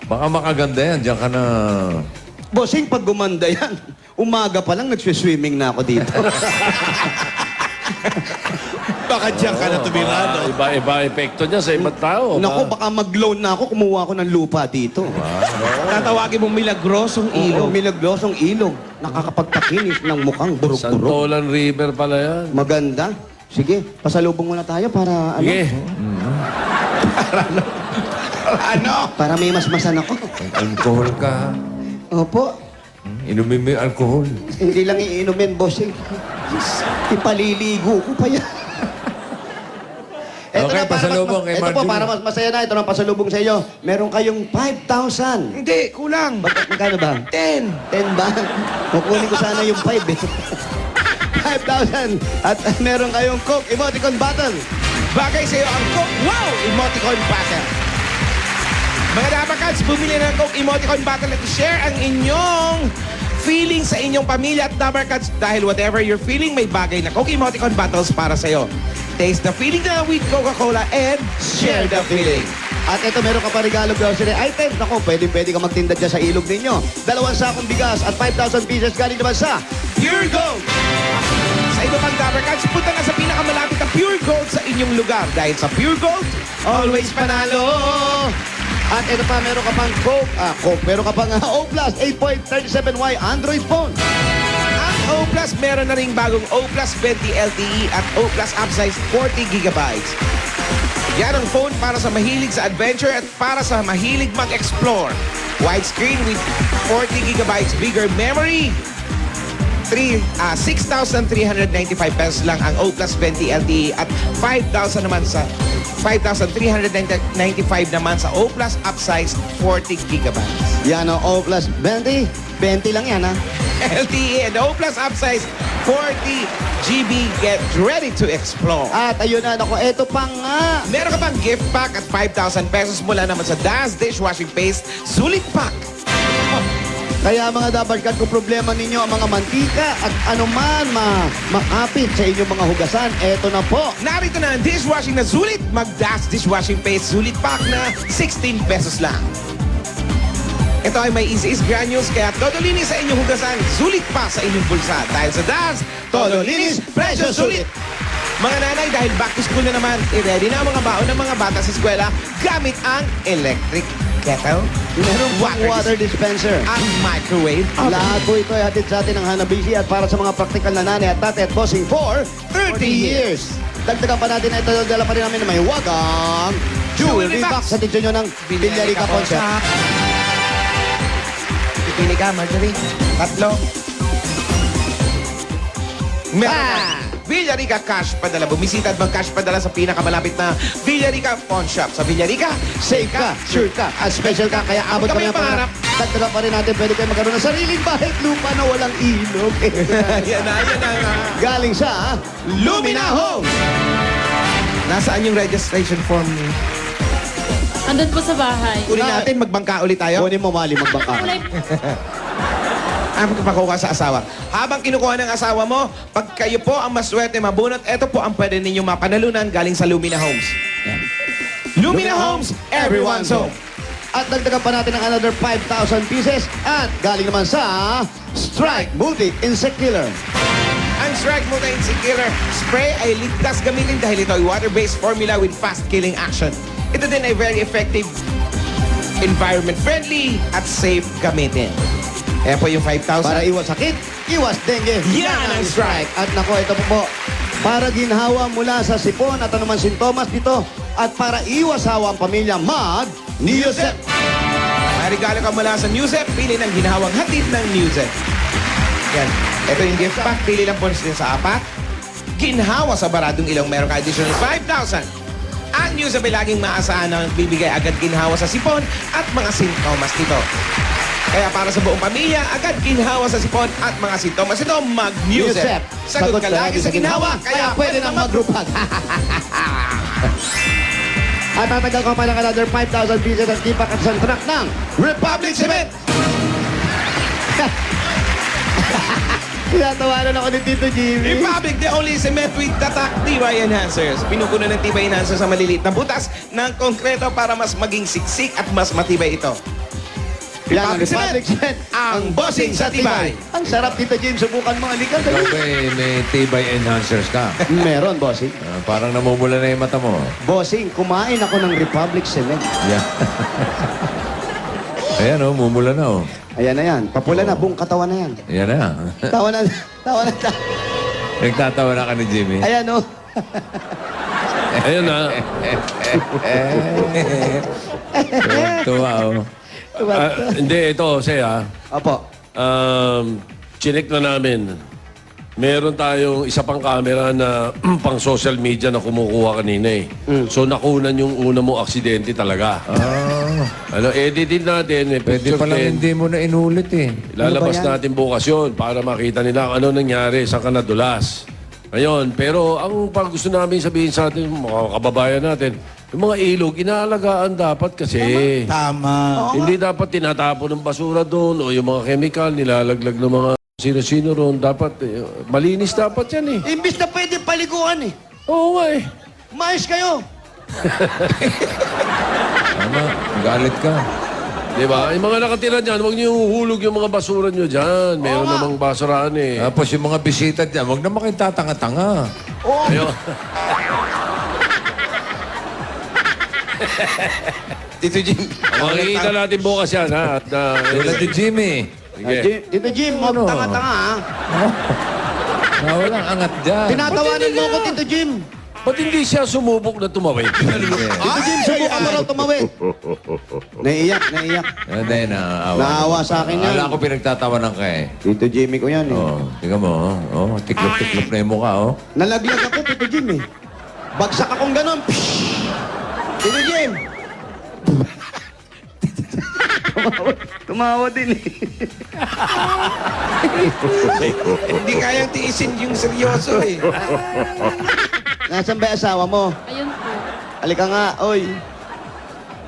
Baka makaganda yan. Diyan ka na... Bossing, pag gumanda yan, umaga pa lang nagsiswimming na ako dito. Baka diyan ka na tumira, no? Iba epekto niya sa ibang tao. Naku, baka mag-loan na ako, kumuha ako ng lupa dito. Tatawagin mo milagrosong Ilog. ilog. Milaglosong ilog. Nakakapagtakinis ng mukhang buruk-buruk. Santolan River pala yan. Maganda. Sige, pasalubong muna tayo para ano? Sige. Ano? Para may masmasan ako. Alcohol ka. Opo. Inumin mo yung alcohol. Hindi lang iinumin, bossing. Ipaliligo ko pa yan. Okay, pasalubong kay Ito po, Marjorie. para mas masaya na. Ito na pasalubong sa iyo. Meron kayong 5,000. Hindi, kulang. Magkano ba? 10. 10 ba? Kukunin ko sana yung 5 eh. 5,000. At meron kayong Coke Emoticon Bottle. Bagay sa'yo ang Coke Wow Emoticon Battle. Mga Dabbercats, bumili ng Coke Emoticon Battle at share ang inyong feeling sa inyong pamilya at Dabbercats dahil whatever you're feeling, may bagay na Coke Emoticon Battles para sa'yo. Taste the feeling na with Coca-Cola and share the feeling. At ito, meron ka pa regalo grocery items. Ako, pwede ka magtinda dyan sa ilog ninyo. 2 sakong bigas at 5,000 pieces galing naman sa Pure Gold! Sa iba pang Dabbercats, punta na sa pinakamalapit na Pure Gold sa inyong lugar. Dahil sa Pure Gold, always panalo! At ito pa, meron ka pang meron ka pang O Plus 8.37Y Android phone. Ang O Plus, meron na rin bagong O Plus 20 LTE at O Plus upsize 40 gigabytes. Yan ang phone para sa mahilig sa adventure at para sa mahilig mag-explore. Widescreen with 40 gigabytes bigger memory. 6,395 pesos lang ang O Plus 20 LTE at 5,000 naman sa 5,395 naman sa O Plus upsize 40 gigabytes. Yan o, O Plus 20. 20 lang yan, ha? LTE and O Plus upsize 40 GB. Get ready to explore. At ayun na, ako, ito pa nga. Meron ka pang gift pack at 5,000 pesos mula naman sa Das Dishwashing Paste Sulit Pack. Kaya mga dabarkad, kung problema ninyo ang mga mantika at anuman makapit sa inyong mga hugasan, eto na po. Narito na ang dishwashing na sulit. Mag-Dash Dishwashing Paste Sulit Pack na 16 pesos lang. Ito ay may Easy Granules, kaya todo linis sa inyong hugasan, sulit pa sa inyong bulsa. Dahil sa Dash, todo linis, presyo sulit. Mga nanay, dahil back to school na naman, i-ready na ang mga baon ng mga bata sa eskwela gamit ang electric kettle, Meron pang water dispenser. ang microwave, Lahat po ito ay hatid sa atin ng Hanabishi at para sa mga praktikal na nanay at tatay at bossing for 30 years. Dagdagan pa natin na ito, dala pa rin namin na may wagang jewelry box sa tignan nyo ng Villarica Concept. Pipili ka, Marjorie. Tatlo. Meron na. Villarica Cash Padala. Bumisita at mag-cash padala sa pinakamalapit na Villarica Pawn Shop. Sa Villarica, Safe ka, sure ka, at special ka, kaya abot Huwag kami ka ang may pangarap. Dagdagan pa rin natin, pwede kayo magkaroon ng sariling bahay at lupa na walang ilog. yan na. Galing sa Lumina Homes! Nasaan yung registration form? Andun po sa bahay. Kunin natin, magbangka ulit tayo. Kunin mo, Mali, magbangka. Pakuha sa asawa. Habang kinukuha ng asawa mo, pag kayo po ang maswerte mabunot, ito po ang pwede ninyong mapanalunan galing sa Lumina Homes. Lumina Homes, everyone's home. At dagdagan pa natin ng another 5,000 pieces at galing naman sa Strike Multi Insect Killer. Ang Strike Multi-Insect Killer Spray ay ligtas gamitin dahil ito ay water-based formula with fast-killing action. Ito din ay very effective, environment-friendly, at safe gamitin. Kaya po yung 5,000. Para iwas sakit, iwas dengue. Yan ang Strike. At nako, ito po. Para ginhawa mula sa sipon at anuman sintomas dito. At para iwas hawa ang pamilya, mag-Neosep. May regalo ka mula sa Newsep, pili ng ginhawang hatid ng Newsep. Yan. Ito yung gift pack, pili lang po din sa 4. Ginhawa sa baradong ilong, meron ka additional 5,000. Ang Newsep ay laging maasahan na bibigay agad ginhawa sa sipon at mga sintomas nito. Kaya para sa buong pamilya, agad ginhawa sa sipon at mga sintomas ito, mag-Newsep. Sagot ka lagi sa ginhawa, kaya pwede na mag-group hug. At tatagal ko pa ng another 5,000 pieces at kipak at isang truck ng Republic Cement! Tinatawanan ako ni Tito Jimmy. Republic, the only cement with tatak tibay enhancers. Pinukunan ng tibay enhancers sa maliliit na butas ng konkreto para mas maging siksik at mas matibay ito. Yan ang Republic Cement, ang bossing sa tibay. Ang sarap, Tito Jim. Subukan mo. Halika. Ikaw ba may tibay enhancers ka? Meron, bossing. Parang namumula na yung mata mo. Bossing, kumain ako ng Republic Cement. Yeah. Ayan mumula na Ayan na yan. Papula na. Buong katawan na yan. Ayan na. Tawa na. Tawa na. Nagtatawa na ka ni Jimmy. Ayan, oh. Ayun na. Tuwa Hindi, ito, Saya. Apo. Chinek na namin. Meron tayong isa pang camera na pang social media na kumukuha kanina eh. So nakunan yung una mo aksidente talaga. Editin natin. Pwede palang hindi mo na inulit eh. Lalabas natin bukas yun para makita nila kung ano nangyari, saan ka nadulas. Ngayon, pero ang pag gusto namin sabihin sa atin, mga kababayan natin, yung mga ilog, inaalagaan dapat kasi. Tama. Hindi dapat tinatapon ng basura doon o yung mga chemical, nilalaglag ng mga sino-sino roon. Dapat, malinis dapat yan eh. Imbis na pwede paliguan eh. Oo nga eh. Mais kayo. Tama, galit ka. Di ba? Yung mga nakatira dyan, huwag niyo hulog yung mga basura niyo dyan. Meron namang basurahan eh. Tapos yung mga bisita dyan, huwag naman kayo tatanga-tanga. Ayun. Tito Jim. Makikita natin bukas yan, ha? At, Tulad ni Jimmy. sige. Tito Jim, huwag tanga-tanga ha. Walang angat dyan. Tinatawanan mo ako, Tito Jim. Ba't hindi siya sumubok na tumawid? Tito Jim, subukan mo raw tumawid. Naiiyak. Hindi, naawa. Naawa sa akin yan. Akala ko pinagtatawanan ka eh. Tito Jimmy ko yan eh. Tingnan mo, tiklop-tiklop na yung mukha, Nalaglag ako, Tito Jim eh. Bagsak akong ganon. Tito Jim. Tumawa din eh. Hindi kayang tiisin yung seryoso eh. Nasaan ba yung asawa mo? Ayun po. Halika nga, oy.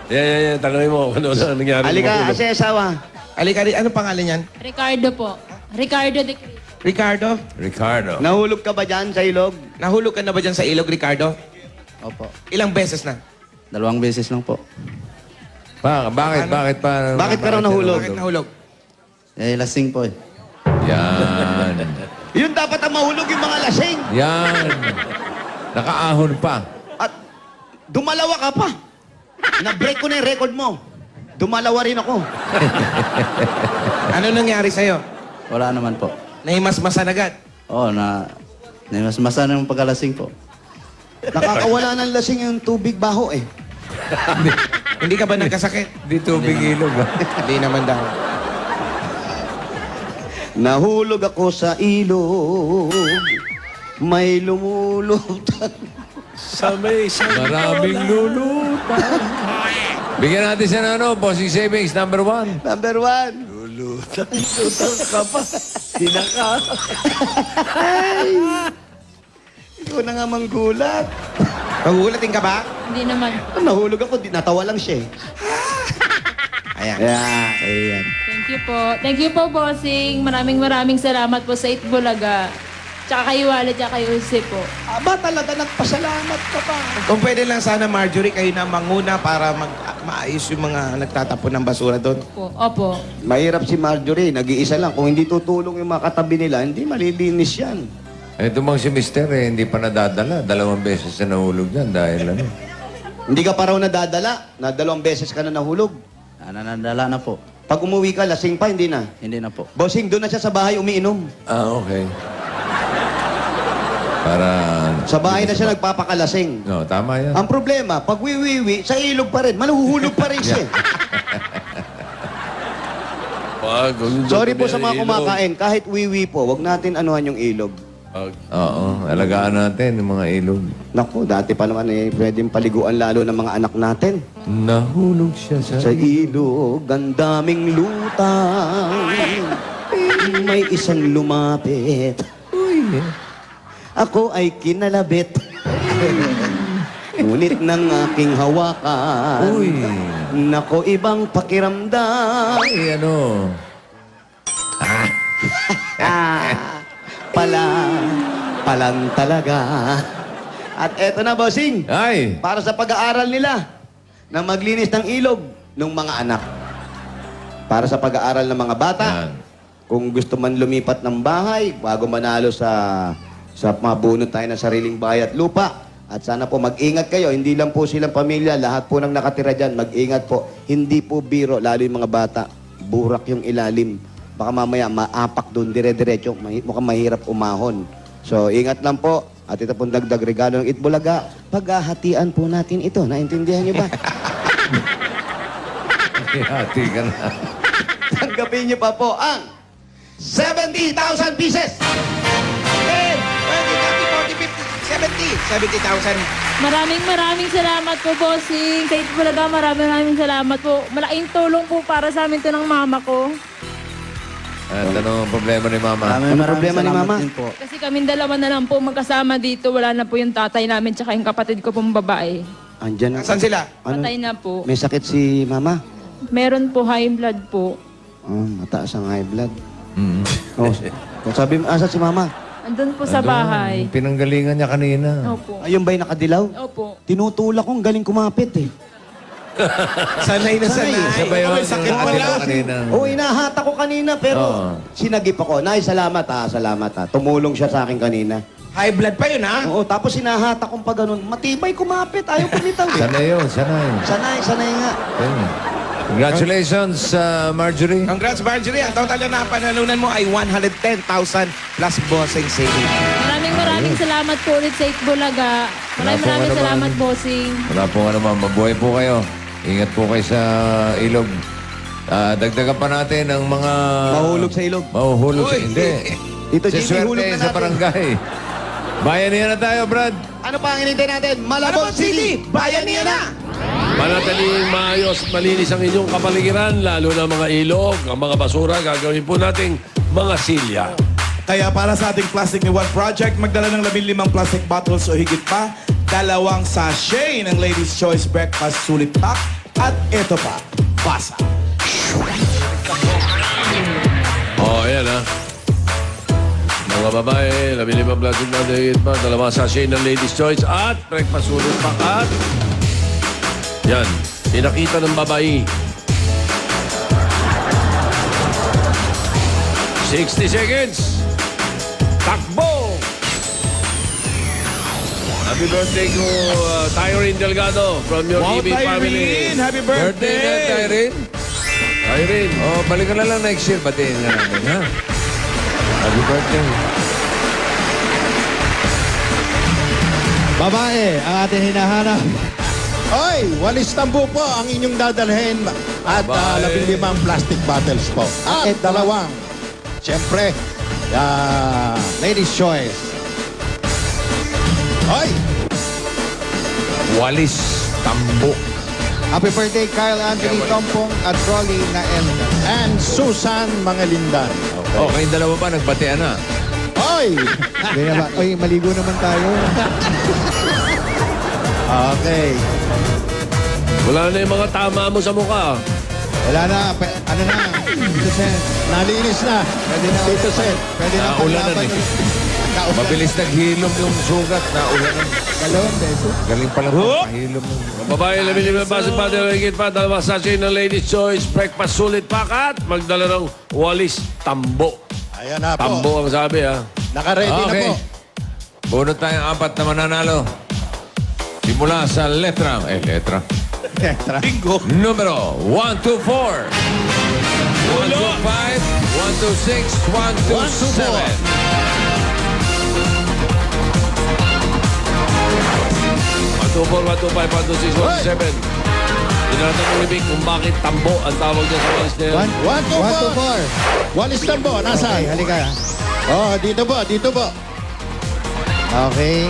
Yan. Tanongin mo kung ano na nangyari. Halika, kasi asawa. Halika, ano pangalan yan? Ricardo po. Ricardo de Cruz. Ricardo? Ricardo. Nahulog ka ba dyan sa ilog? Nahulog ka na ba dyan sa ilog, Ricardo? Opo. Ilang beses na? 2 beses lang po. Bakit pa? Bakit ka raw nahulog? Bakit nahulog? Lasing po eh. Yan. Yun dapat ang mahulog yung mga lasing. Yan. Nakaahon pa. At dumalawa ka pa. Na-break ko na yung record mo. Dumalawa rin ako. Ano nangyari sa'yo? Wala naman po. Nahimasmasan agad. Oo, mas masana yung pagkalasing po. Nakakawala ng lasing yung tubig baho eh. Hindi ka ba nagkasakit? Di tubig ilog. Hindi naman daw. Nahulog ako sa ilog. May lumulutang. Maraming lulutan. Bigyan natin siya ng Bossing Savings, number 1. Number 1. Lutang ka pa. Sinaka. Ay. Ikaw na nga manggulat. Pagugulatin ka ba? Hindi naman. Nahulog ako, natawa lang siya eh. Ayan. Ayan. Thank you po. Thank you po, bossing. Maraming salamat po sa Itbulaga. Tsaka kay Walid, tsaka kay Jose po. Aba, talaga nagpasalamat ka pa. Kung pwede lang sana, Marjorie, kayo na manguna para maayos yung mga nagtatapon ng basura doon. Opo. Mahirap si Marjorie, nag-iisa lang. Kung hindi tutulong yung mga katabi nila, hindi malilinis yan. Ito mang si Mister hindi pa nadadala. 2 beses na nahulog yan dahil ano. Hindi ka pa raw nadadala. Na 2 beses ka na nahulog. Nanadala na po. Pag umuwi ka, lasing pa, hindi na. Hindi na po. Bossing, doon na siya sa bahay umiinom. Okay. Para... Sa bahay na siya nagpapakalasing. No, tama yan. Ang problema, pag wiwiwi, sa ilog pa rin. Maluhulog pa rin siya. Sorry po sa mga kumakain. Kahit wiwi po, wag natin anuhan yung ilog. Oo, alagaan natin yung mga ilog. Naku, dati pa naman eh, pwedeng paliguan lalo ng mga anak natin. Nahulog siya Sa ilog, ang daming lutang. May isang lumapit. Ako ay kinalabit. Ngunit ng aking hawakan. Nako, ibang pakiramdam. Ay, ano? Palang talaga. At eto na, bossing. Ay! Para sa pag-aaral nila na maglinis ng ilog ng mga anak. Para sa pag-aaral ng mga bata. Yan. Kung gusto man lumipat ng bahay, bago manalo sa mabunot tayo ng sariling bahay at lupa. At sana po mag-ingat kayo. Hindi lang po silang pamilya. Lahat po ng nakatira dyan, mag-ingat po. Hindi po biro, lalo yung mga bata. Burak yung ilalim. Baka mamaya maapak doon, dire-diretso. Mukhang mahirap umahon. So, ingat lang po. At ito pong dagdag regalo ng Itbulaga. Paghahatian po natin ito. Naintindihan niyo ba? Hati ka na. Tanggapin niyo pa po ang 70,000 pieces! 10, 20, 30, 40, 50, 70,000. Maraming salamat po, bossing. Sa Itbulaga, maraming salamat po. Malaking tulong po para sa amin to ng mama ko. At ano ang problema ni Mama? Ano problema ni salamat Mama? din po. Kasi kami dalawa na lang po magkasama dito. Wala na po yung tatay namin tsaka yung kapatid ko pong babae. Andyan na. Saan sila? Ano? Patay na po. May sakit si Mama? Meron po high blood po. Oh, mataas ang high blood. Mm. Oh, sabi mo, asa si Mama? Andun po sa bahay. Pinanggalingan niya kanina. Opo. Ayun ba'y nakadilaw? Opo. Tinutulak kong galing kumapit eh. Sanay na sanay. Sabay yung sakit pala. nakatira kanina. Oo, inahata ko kanina pero Oo. sinagip ako. Nay, salamat ha, salamat ha. Tumulong siya sa akin kanina. High blood pa yun, ha? Oo, tapos sinahata kong pag ganun. Matibay kumapit, ayaw pumitaw eh. Sanay yun, sanay. Sanay nga. Okay. Congratulations, Marjorie. Congrats, Marjorie. Ang total na napanalunan mo ay 110,000 plus bossing saving. Maraming salamat po ulit sa Itbulaga. Maraming Wala po, salamat, ano, bossing. Wala po ano man, mabuhay po kayo. Ingat po kayo sa ilog. Dagdagan pa natin ang mga... Mahulog sa ilog. Mahuhulog sa... Uy. Hindi. Tito Jimmy, Siswerte hulog na sa natin. barangay. Bayanihan na tayo, Brad. Ano pa ang hinintay natin? Malabon City! Bayan niya na! Manatiling maayos at malinis ang inyong kapaligiran, lalo na mga ilog, ang mga basura, gagawin po nating mga silya. Kaya para sa ating Plastic ni One Project, magdala ng 15 plastic bottles o higit pa, 2 sachet ng Ladies' Choice Breakfast Sulit Pack, at ito pa, basa. Mga babae, 15 plastic na higit pa, 2 sachet ng Ladies' Choice at breakfast ulit pa at yan, pinakita ng babae. 60 seconds. Takbo! Happy birthday to Tyrene Delgado from your Wow, TV family. Tyrene! Happy Birthday na, birthday! Tyrene. Tyrene. Oh, balikan na lang next year. Batiin ka namin, ha? Happy birthday. Babae, ang ating hinahanap. Oy, walis tambo po ang inyong dadalhin at Babae. 15 plastic bottles po. At dalawang, siyempre, Ladies' Choice. Oy! Walis Tambo. Happy birthday, Kyle Anthony Tompong at Rolly Nael. And Susan Mangalindan. Oh, kayong dalawa ba nagbatean na? Oy! Oy, maligo naman tayo. Okay. Wala na yung mga tama mo sa mukha. Wala na. Ano na? Tito Sen. Nalinis na. Pwede na. Tito Sen. Pwede na. Naulanan paglaban eh. ulit. Kaulan. Mabilis naghilom yung sugat. Naulanan. 2 beses. Galing pala pahilom ng... Mga babae, 15 plastic bottle na higit pa, 2 sachet ng Ladies' Choice, breakfast sulit pa at magdala ng walis tambo. Ayan na po. Tambo ang sabi, ha? Naka-ready na Okay. po. Bunot tayong 4 na mananalo. Simula sa letra. Letra. Bingo! Numero 1 to 4. 1 to 5. 1 to 6. 1 to 7. 1, 2, 4, 1, 2, 5, 1, 2, 6, 1, 2, 7. Tinatanong ni Vic kung bakit tambo ang tawag niya sa walis na yan. 1 to 4. Walis tambo. Nasaan? Okay, halika. Oh, dito po. Dito po. Okay.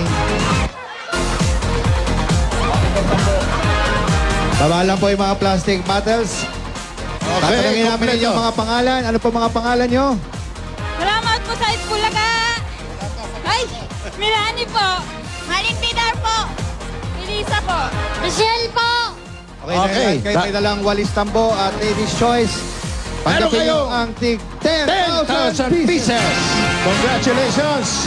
Baba lang po yung mga plastic bottles. Okay, tatanungin namin yung mga pangalan. Ano po mga pangalan nyo? Salamat po sa Itbulaga. Ay, Milani po. Maling Pilar po. Elisa po. Michelle po! Okay. Kayo may dalang walis tambo at Ladies' Choice. Tanggapin nyo ang tig 10,000 pieces. Congratulations!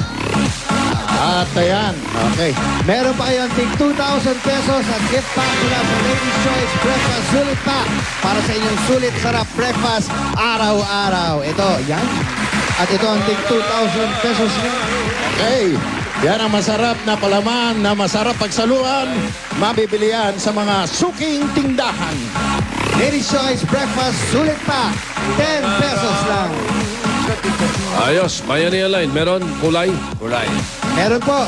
At ayan, okay. Meron pa kayong tig 2,000 pesos at gift pack mula sa Ladies' Choice Breakfast Sulit Pack para sa inyong sulit sarap breakfast araw-araw. Ito, yan. At ito ang tig 2,000 pesos nyo. Okay. Yan ang masarap na palaman na masarap pagsaluhan. Mabibilihan sa mga suking tindahan. Ladies' Choice Breakfast Sulit Pack. 10 pesos lang. Ayos, Pioneer Line. Meron kulay? Kulay. Meron po.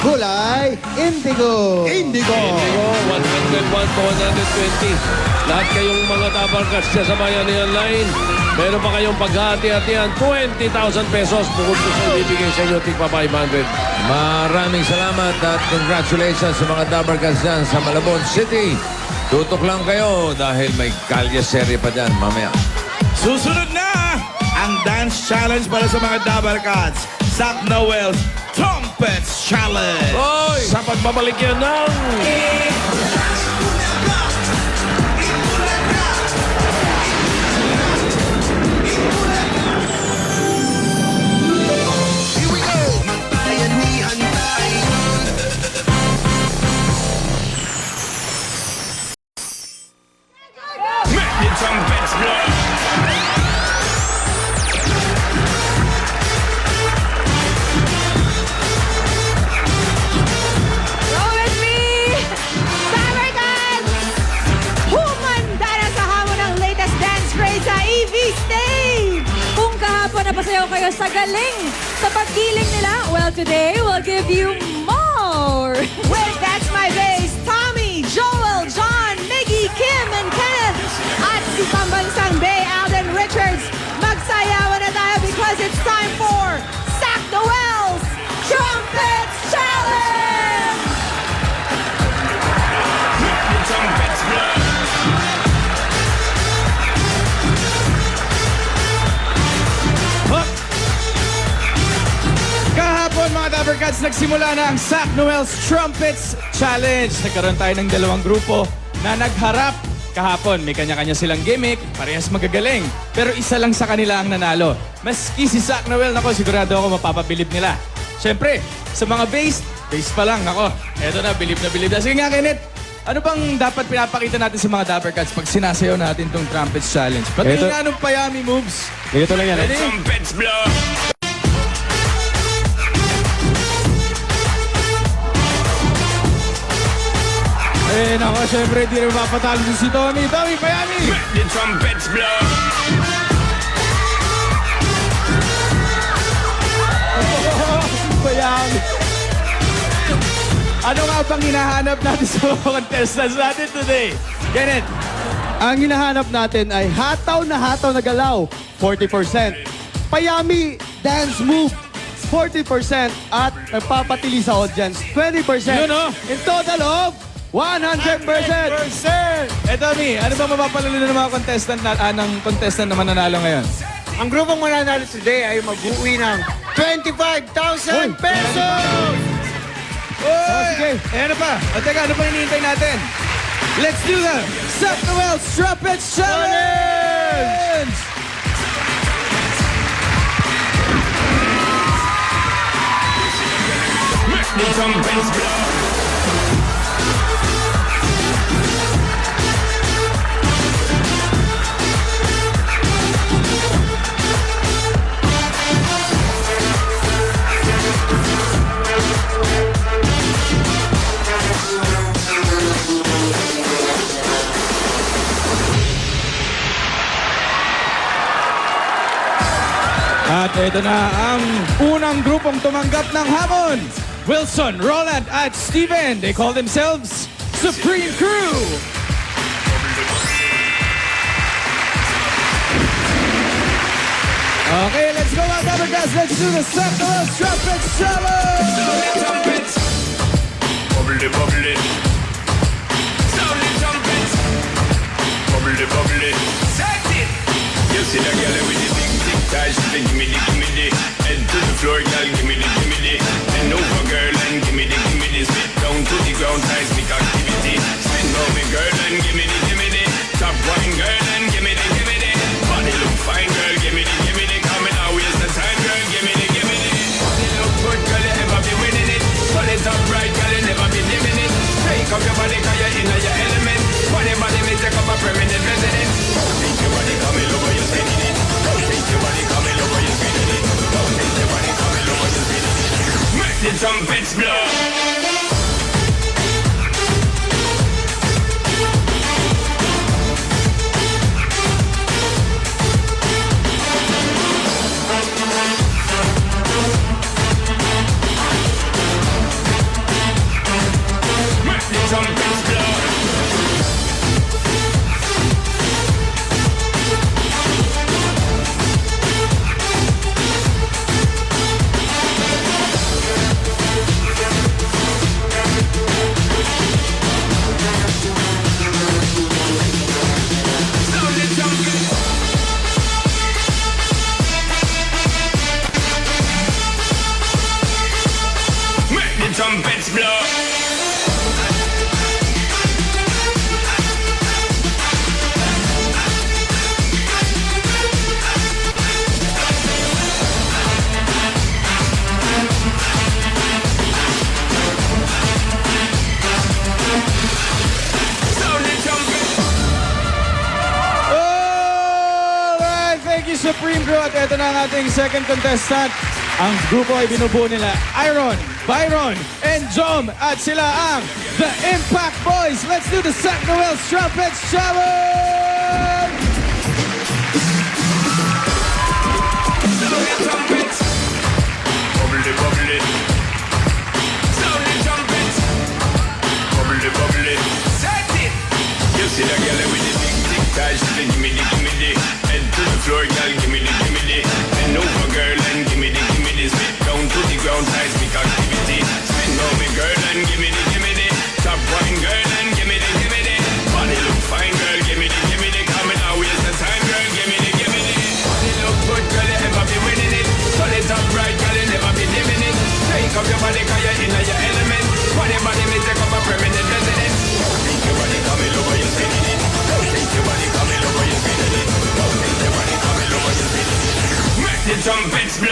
Kulay Indigo. Indigo. Indigo, 101 to 120. Lahat kayong mga tabarkas dyan sa Pioneer Line. Meron pa kayong paghati-hatian, 20,000 pesos. Bukod po sa ibibigay sa inyo, tigpa 500. Maraming salamat at congratulations sa mga Dabarkas dyan sa Malabon City. Tutok lang kayo dahil may kalye serye pa dyan mamaya. Susunod na ang dance challenge para sa mga Dabar Cats. Zach Noel's Trumpets Challenge. Oy! Sa pagbabalik yan ng... Go with me! Summer Dance! Humanda na sa hamon ng latest dance craze sa EV Stage! Kung kahapon napasayaw kayo sa galing sa paggiling nila, well, today we'll give you more! With That's My Bass, Tommy, Joel, John, Miggy, Kim, and Kenneth, at si Pambansang Bay, Alden Richards, magsayawan na tayo because it's time for Zach Noel's Trumpets Challenge! Kahapon mga Dabarcats, nagsimula na ang Zach Noel's Trumpets Challenge. Nagkaroon tayo ng 2 grupo na nagharap kahapon may kanya-kanya silang gimmick, parehas magagaling. Pero isa lang sa kanila ang nanalo. Maski si Zach Noel, nako, sigurado ako mapapabilib nila. Siyempre, sa mga bass pa lang, nako. Eto na, bilib na bilib na. Sige nga, Kenneth, ano bang dapat pinapakita natin sa mga Dapper Cats pag sinasayaw natin tong Trumpets Challenge? Pati nga anong payami moves. Ito lang yan. Ready? Trumpets blow. Eh, nako, syempre, di rin mapatalo si Tommy. Tommy, payami! The trumpets blow. Payami! Ano nga bang hinahanap natin sa mga contestants natin today? Kenneth? Ang hinahanap natin ay hataw na galaw, 40%. Payami dance move, 40%. At nagpapatili sa audience, 20%. Yun, oh. In total of 100%. Eh, Tommy, ano ba mapapalalo ng mga contestant ng contestant na mananalo ngayon? Ang grupong mananalo today ay mag-uwi ng 25,000 pesos! Oy! Eh, ano pa? O teka, ano pa hinihintay natin? Let's do the Zach Noel Trumpets Challenge! The trumpets blow. At ito na ang unang grupong tumanggap ng hamon. Wilson, Roland, at Steven. They call themselves Supreme Crew. Okay, let's go out, Dapper Cats. Let's do the Zach Noel Trumpets Challenge! Trumpets. Bubbly, bubbly. Sound the trumpets. Bubbly, bubbly. Set it. You see that girl with the big tic tac, she say gimme the. Head to the floor, girl, gimme the. Bend over, girl, and gimme the. Spit down to the ground, seismic activity. Spin over, girl, and gimme the. Top wine, girl, and gimme the. Body look fine, girl, gimme the. Coming out, waste the time, girl, gimme the. Body look good, girl, you ever be winning it. Pull it up right, girl, you never be living it. Take up your body, cause you're in your element. Body, may take up a permanent residence. Take your body, come in over, you're spinning it. Take your body, come in over, you're spinning it. Take your body, come in over, you're spinning it. Make the trumpets blow. Trumpets blow. Sound the trumpets. Make the trumpets blow. Alright, thank you Supreme Crew. At ito na ang ating second contestant. Ang grupo ay binubuo nila Iron, Byron, and Jom. At sila ang The Impact Boys. Let's do the Zach Noel Trumpets Challenge! Sound the trumpets. Bubbly, bubbly. Sound the trumpets. Bubbly, bubbly. Set it. You see that girl with the big tic tac, she say gimme the. Head to the floor, girl, gimme the. Bend over, girl, and gimme the. Spit down to the ground, seismic activity. Spin over, girl, and gimme the. Top wine, girl, and gimme the. Body look fine, girl, gimme the. Coming out, waste the time, girl, gimme the. Body look good, girl, you ever be winning it. Pull it up right, girl, you never be living it. Take up your body, cause you're in your element. Body, may take up a permanent residence. Take your body, come in over, you're spinning it. trumpets blow.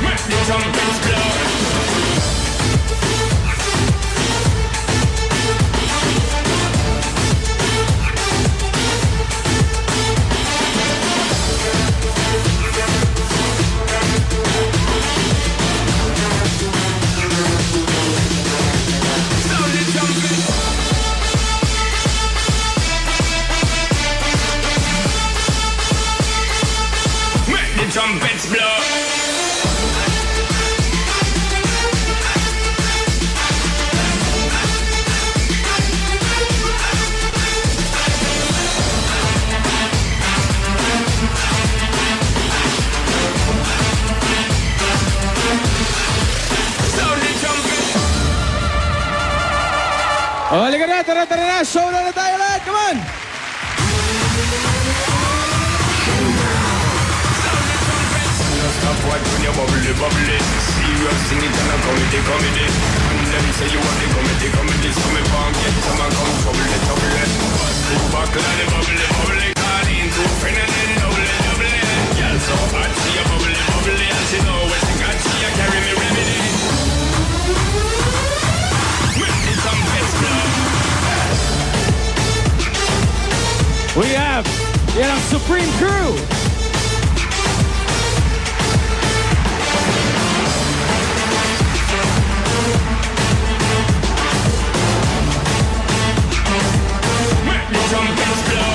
Make the trumpets blow. Sound the trumpets. Make the trumpets blow. Sound the trumpets. O, halika na, tara na. Show na tayo lahat. Come on! Stop watching your bubbly, bubbly. Serious sing it and a comedy, comedy. And them say you want the comedy, comedy. So me punk get some and come trouble, trouble. Bust the buckle and the bubbly, bubbly. Call into a friend and then double, double. Girl so hot, she a bubbly, bubbly. And she know when she got, she a carry me remedy. Make the trumpets blow. We have yan ang Supreme Crew. Make the trumpets blow.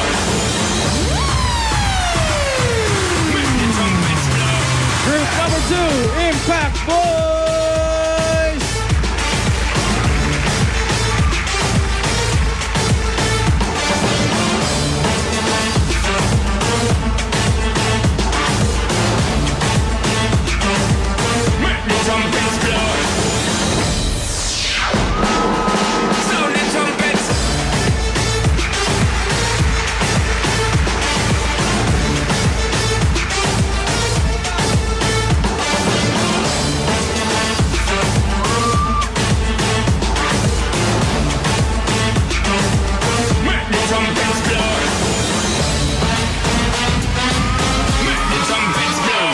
Make the trumpets blow. Group number 2, Impact Boys. Make the trumpets blow. Sound the trumpets. Make the trumpets blow. Make the trumpets blow.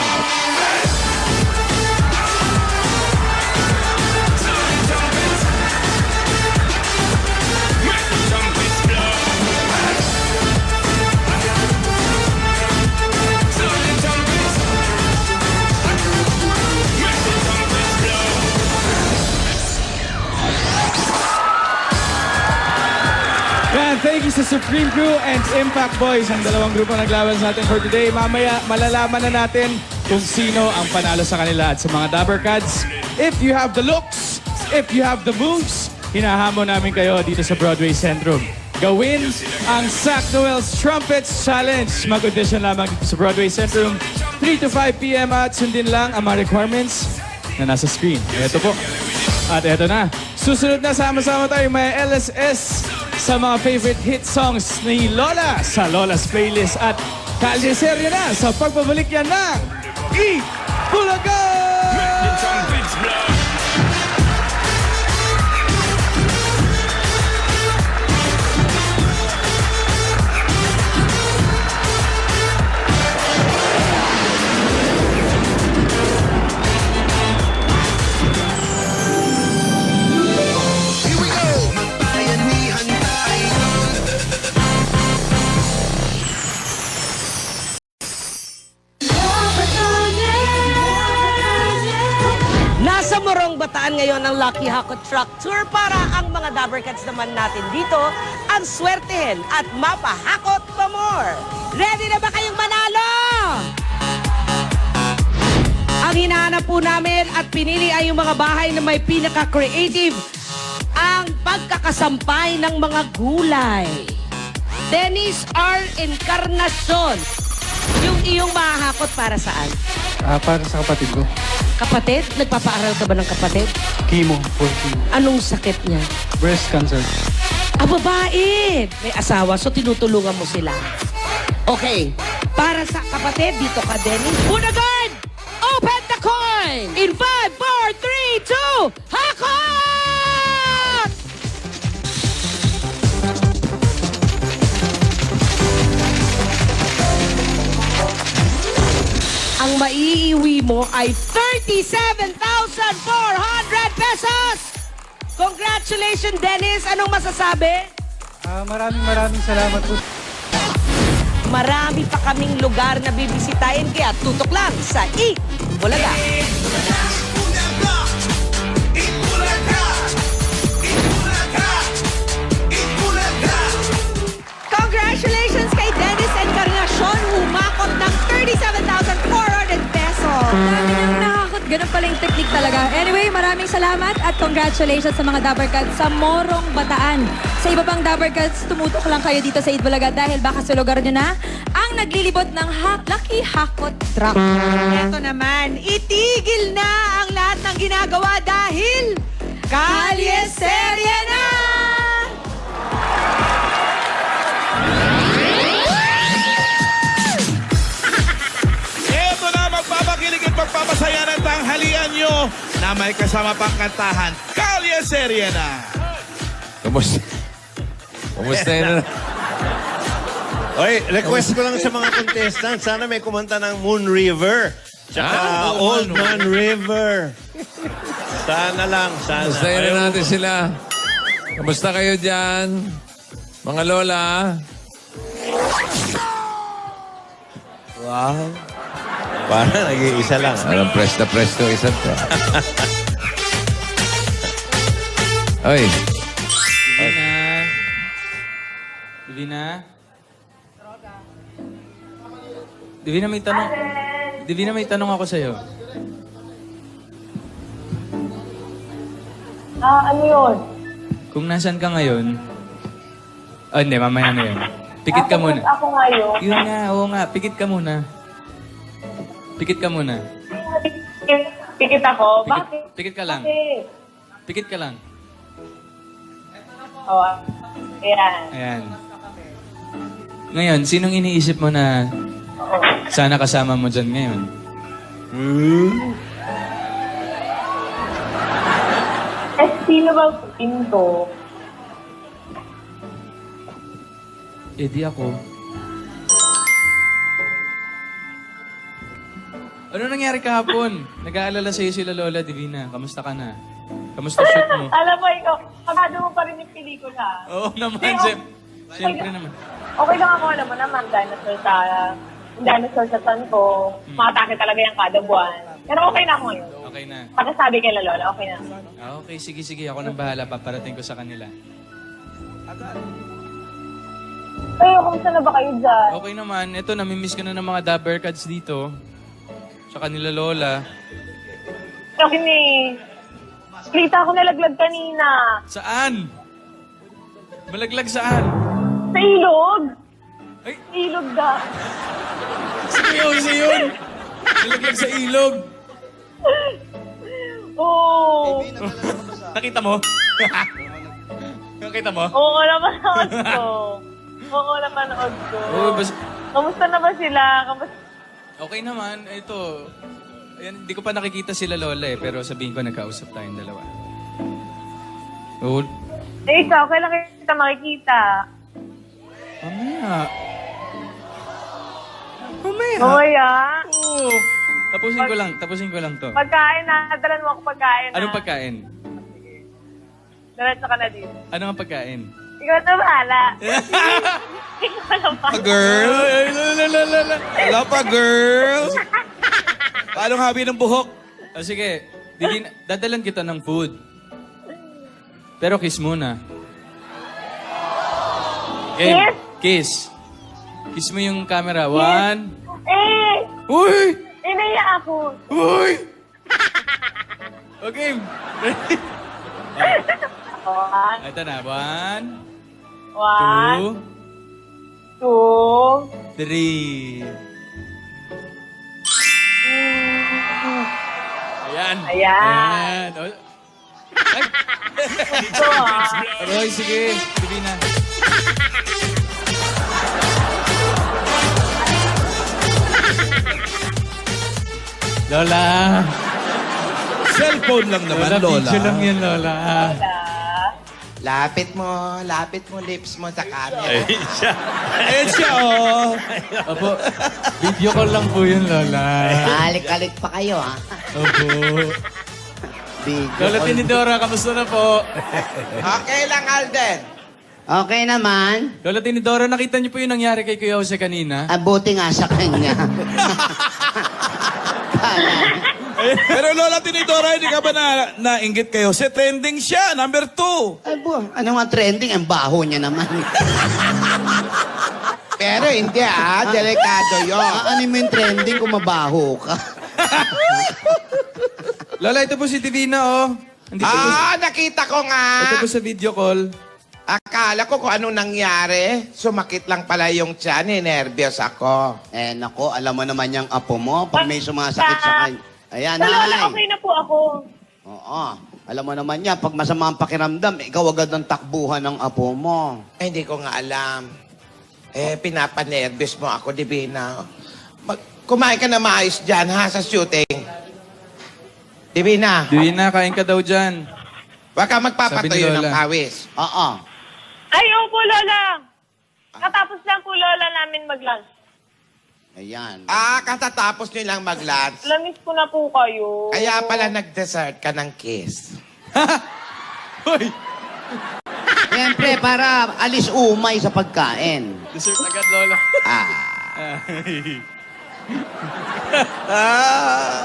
Sound the trumpets. Make the trumpets blow. Sound the trumpets. Make the trumpets blow. Yan, thank you sa Supreme Crew and Impact Boys, ang dalawang grupo naglaban sa atin for today. Mamaya, malalaman na natin kung sino ang panalo sa kanila. At sa mga Dabber Cats, if you have the looks, if you have the moves, hinahamon namin kayo dito sa Broadway Centrum. Gawin ang Sac Noel's Trumpets Challenge. Mag-audition lamang dito sa Broadway Centrum, 3 to 5 p.m. at sundin lang ang mga requirements na nasa screen. Ito po. At eto na. Susunod na, sama-sama tayo may LSS sa mga favorite hit songs ni Lola sa Lola's Playlist. At kaldeseryo na sa pagbabalik yan ng Bulaga! Make the trumpets blow. Here we go. Magbayanihan tayo. Nasa Morong Bataan ngayon ang Lucky Hako Truck Tour para ang mga Dabber Cats naman natin dito ang swertehin at mapahakot pa more. Ready na ba kayong manalo? Ang hinahanap po namin at pinili ay yung mga bahay na may pinaka-creative ang pagkakasampay ng mga gulay. Dennis R. Encarnacion. Yung iyong mahahakot para saan? Para sa kapatid ko. Kapatid? Nagpapaaral ka ba ng kapatid? Chemo. For chemo. Anong sakit niya? Breast cancer. Ah, babae! May asawa, so tinutulungan mo sila. Okay. Para sa kapatid, dito ka, Dennis. Bunagan! Open the coin! In 5, 4, 3, 2, hakot! Ang maiiwi mo ay 37,400 pesos! Congratulations, Dennis! Anong masasabi? Maraming salamat po. Marami pa kaming lugar na bibisitahin kaya tutok lang sa Bulaga. Congratulations kay Dennis Encarnacion, humakot ng 37,400 pesos. Dami nang nakakot. Ganun pala yung technique talaga. Anyway, maraming salamat at congratulations sa mga Dabber Cats sa Morong Bataan. Sa iba pang Dabber Cats, tumutok lang kayo dito sa Bulaga dahil baka sa lugar nyo na ang naglilibot ng Lucky Hakot Truck. Ito naman, itigil na ang lahat ng ginagawa dahil Kalye Serye na! Ito na, magpapakilig at magpapasaya ng tanghalian nyo na may kasama pang kantahan. Kalye Serye na! Kumusta? Kumusta yun? Oy, request ko lang sa mga contestants, sana may kumanta ng Moon River. Tsaka Old Man River. Sana lang, sana. Kumusta yun natin sila? Kumusta kayo dyan? Mga lola? Wow. Parang nag-iisa lang. Parang presto isa to. Oy. Divina, may tanong ako sa'yo. Ano yun? Kung nasan ka ngayon... Oh, hindi, mamaya na yun. Pikit ka muna. Ako ngayon. Yun nga, oo nga. Pikit ka muna. Pikit ka muna. Pikit ako? Bakit? Pikit ka lang. Pikit ka lang. Oh, ayan. Ayan. Ngayon, sinong iniisip mo na sana kasama mo dyan ngayon? Sino bang pinto? Eh, di ako. Ano nangyari kahapon? Nag-aalala sa'yo sila Lola Divina. Kamusta ka na? Kamusta shoot mo? Alam mo, ikaw, pagkado mo pa rin yung pelikula. Oo naman, siyempre naman. Okay lang ako, alam mo naman, dinosaur sa son ko. Makatake talaga yung kada buwan. Pero okay na ako ngayon. Okay na. Pagkasabi kay La Lola, okay na. Okay, sige. Ako nang bahala. Paparating ko sa kanila. Kumusta na ba kayo dyan? Okay naman. Ito, namimiss ko na ng mga Dabber Cats dito. Sa kanila Lola. Akin eh. Kita ako nalaglag kanina. Saan? Malaglag saan? Sa ilog. Ay! Ilog da. Seryoso yun! Nalaglag sa ilog. Oo. Nakita mo? Nakita mo? Oo, napanood ko. Oo, napanood ko. Oo, Kamusta na ba sila? Okay naman. Ito, ayan, hindi ko pa nakikita sila Lola eh, pero sabihin ko nagkausap tayong dalawa. Oo. Eh, ikaw, kailan kita makikita? Mamaya. Mamaya? Oo. Tapusin ko lang to. Pagkain na. Dalan mo ako pagkain. Anong pagkain? Diretso ka na dito. Ano ang pagkain? Ikaw na bahala. Ikaw na bahala. Girl! Wala pa, girl! Paano habi ng buhok? O sige, dadalan kita ng food. Pero kiss muna. Game. Kiss. Kiss mo yung camera. 1. Uy! Inaya ako. Uy! Okay. Ready? Ito na. 1. 1, 2, 3. Ayan. Ayan. O- Ay! Aroy, sige. Sabi na. Lola. Cellphone lang naman, Lola. Video lang yan, Lola. Lapit mo lips mo sa camera. Ayan siya, oh. Opo, video call lang po yun, Lola. Alik-alik pa kayo, ha? Opo. Lola Tinidora, kamusta na po? Okay lang, Alden. Okay naman. Lola Tinidora, nakita niyo po yung nangyari kay Kuya Jose kanina? Buti nga sa kanya. Pero Lola Tinidora, hindi ka ba nainggit kayo? Si trending siya, number 2. Ano nga trending? Ang baho niya naman. Pero hindi delikado yun. Ano mo yung trending kung mabaho ka? Lola, ito po si Divina, oh. Andito po, Nakita ko nga. ito po sa video call. Akala ko kung anong nangyari. Sumakit lang pala yung tiyan, nervyos ako. Nako, alam mo naman yung apo mo. Pag may sumasakit sa kanya. Ayan, Lola, Nay. okay na po ako. Oo. Alam mo naman yan, pag masama ang pakiramdam, ikaw agad ang takbuhan ng apo mo. Hindi ko nga alam. Pinapanervyos mo ako, Divina. Kumain ka na maayos dyan, ha, sa shooting. Divina, Divina, kain ka daw dyan. baka Sabi magpapatuyo ni ng Lola. pawis. Oo. Ay, opo, Lola. Katapos lang po, Lola, namin mag-lunch. Ayan. Katatapos nilang mag-lunch. Lamis ko na po kayo. Kaya pala nag-dessert ka ng kiss. Hoy! Siyempre, para alis umay sa pagkain. Dessert agad, Lola.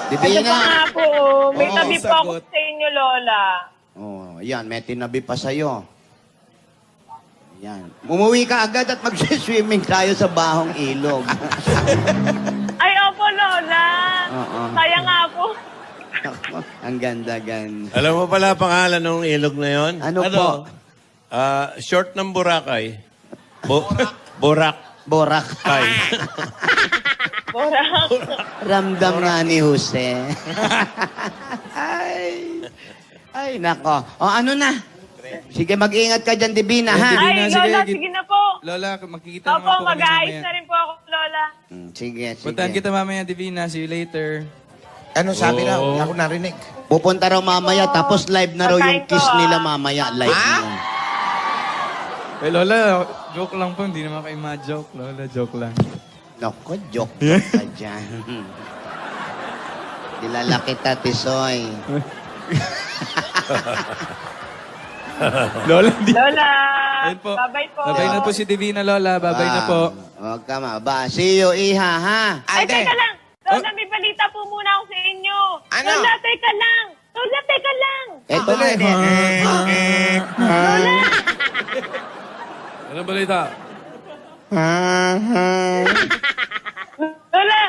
Ito pa Divina. nga po, may Oo, tabi po ako sagot. sa inyo, Lola. Oh, ayan, may tinabi pa sa'yo. Ayan. Umuwi ka agad at mag-swimming tayo sa bahong ilog. Ay, opo, Lola. Oo. Kaya nga po. Ang ganda-ganda. Alam mo pala pangalan ng ilog na yon? Ano po? Short ng Boracay. Borak. Boracay. Borak. Ramdam nga ni Jose. Ay, nako. O, ano na? Sige, mag-ingat ka dyan, Divina, ha? Ay, sige, Lola, git- sige na po. Lola, makikita Opo, naman po kami mag-aayos mamaya. na rin po ako, Lola. Sige, Puntahan sige. kita mamaya, Divina. See you later. Ano sabi raw? Oo. Ako narinig. Pupunta raw mamaya, tapos live na raw yung Pagkain ko, kiss ah. nila mamaya. Live Ha? na. Eh, Lola, joke lang po. Hindi naman kayo ma-joke. Lola, joke lang. Nako, joke ka dyan. Kilala kita, Tisoy. Lola, hindi. Lola, Ayun po. bye-bye po. Babay na po si Divina, Lola. Babay na po. Huwag ka maba. See you, Iha, ha? Ay, Alden. teka lang. Lola, may balita po muna ako sa inyo. Ano? Lola, teka lang. Lola, teka lang. Eto na. Ano balita? Lola.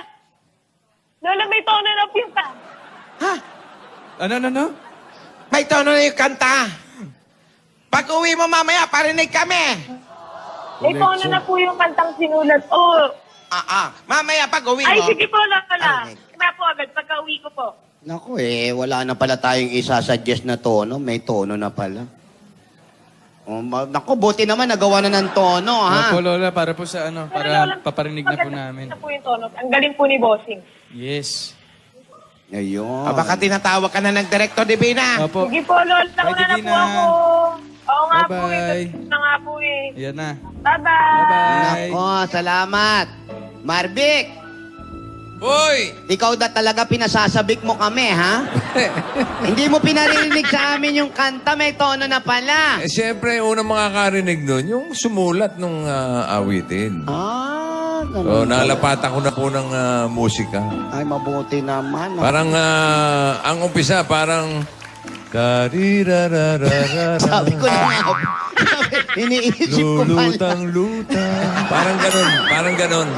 Lola, may tono na po yung pa. Ano? May tono na yung kanta. Pag uwi mo mamaya, parinig kami. May tono na po yung kantang sinulat. Oh. Mamaya pag uwi mo. Ay, sige po, Lola. Parinig. Kaya po agad, pagka-uwi ko po. Naku, wala na pala tayong isasuggest na tono. May tono na pala. Naku, buti naman nagawa na ng tono, ha? Opo, Lola, para po sa ano, Pero, para Lola, paparinig na po maganda namin. na po yung tono. Ang galing po ni Bossing. Yes. Ayun. Baka tinatawag ka na ng Director Divina. Opo. Sige po, Lola. Bye, Una na po Divina. ako. Oo nga po eh. Bye-bye. Tapos na nga po eh. Ayan na. Bye-bye. Bye-bye. Nako, salamat. Marvic, Boy! ikaw da talaga pinasasabik mo kami, ha? Hindi mo pinaririnig sa amin yung kanta, may tono na pala. Siyempre, unang makakarinig nun, yung sumulat nung awitin. So, nalapatan ko na po ng musika. Ay, mabuti naman. Parang, ang umpisa, parang... Sabi ko na nga, iniisip ko pala. Lutang-lutang. Parang ganon.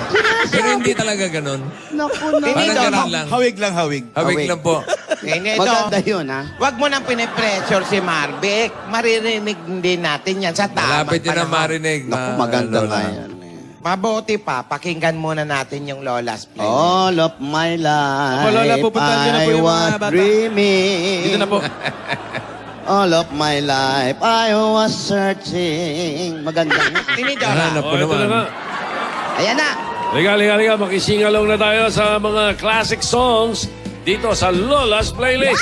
Pero hindi talaga ganon. Naku, Parang ganon lang. Hawig lang, hawig. Hawig lang po. Ito, Maganda yun, ha? wag mo nang pinipressure si Marvic. Maririnig din natin yan sa tamang Malapit yun ang panahon. marinig. Naku, maganda Lola. nga yan. Mabuti pa, pakinggan muna natin yung Lola's Play. All of my life, Opo, Lola, pupuntahan niyo na po I yung mga was bata. dreaming. Dito na po. All of my life, I was searching. Maganda nga. Tinidora. Hanap ko ito naman. na nga. Ayan na. Liga. Makisingalong na tayo sa mga classic songs dito sa Lola's Playlist.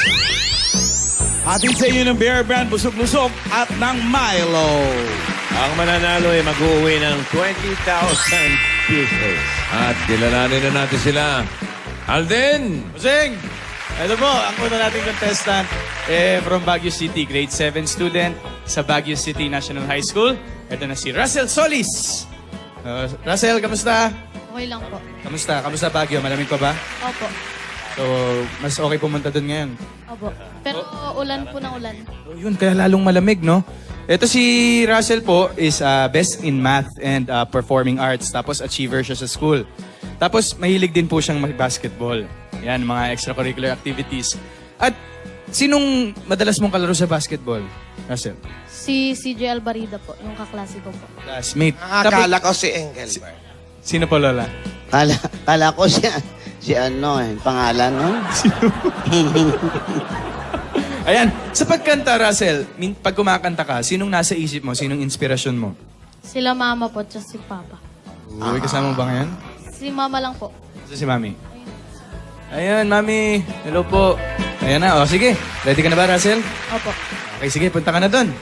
Hatid sa inyo ng Bear Brand, busog-lusog at ng Milo. Ang mananalo ay mag-uwi ng 20,000 pesos. At kilalanin na natin sila. Alden! Busing! Ito po, ang una nating contestant from Baguio City, grade 7 student sa Baguio City National High School. Ito na si Russell Solis. Russell, kamusta? Okay lang po. Kamusta? Kamusta Baguio? Malamig pa ba? Opo. So, mas okay pumunta doon ngayon. Opo. Pero ulan po ng ulan. So, yun, kaya lalong malamig, no? Ito si Russell po is best in math and performing arts. Tapos achiever siya sa school. Tapos mahilig din po siyang mag-basketball. Yan, mga extracurricular activities. At sinong madalas mong kalaro sa basketball, Russell? Si CJ Albarida po, yung kaklase ko po. Classmate. Akala ko si Engelbert. Sino po, Lola? Kala ko si ano pangalan, no? Ayan, sa pagkanta, Russell, pag kumakanta ka, sinong nasa isip mo? Sinong inspirasyon mo? Sila mama po, tsaka si papa. Uy, kasama mo ba ngayon? Si mama lang po. Ito si Mami. Ayan, Mami. Hello po. Ayan na. O, sige. Ready ka na ba, Russell? Opo. Okay, sige. Punta ka na doon.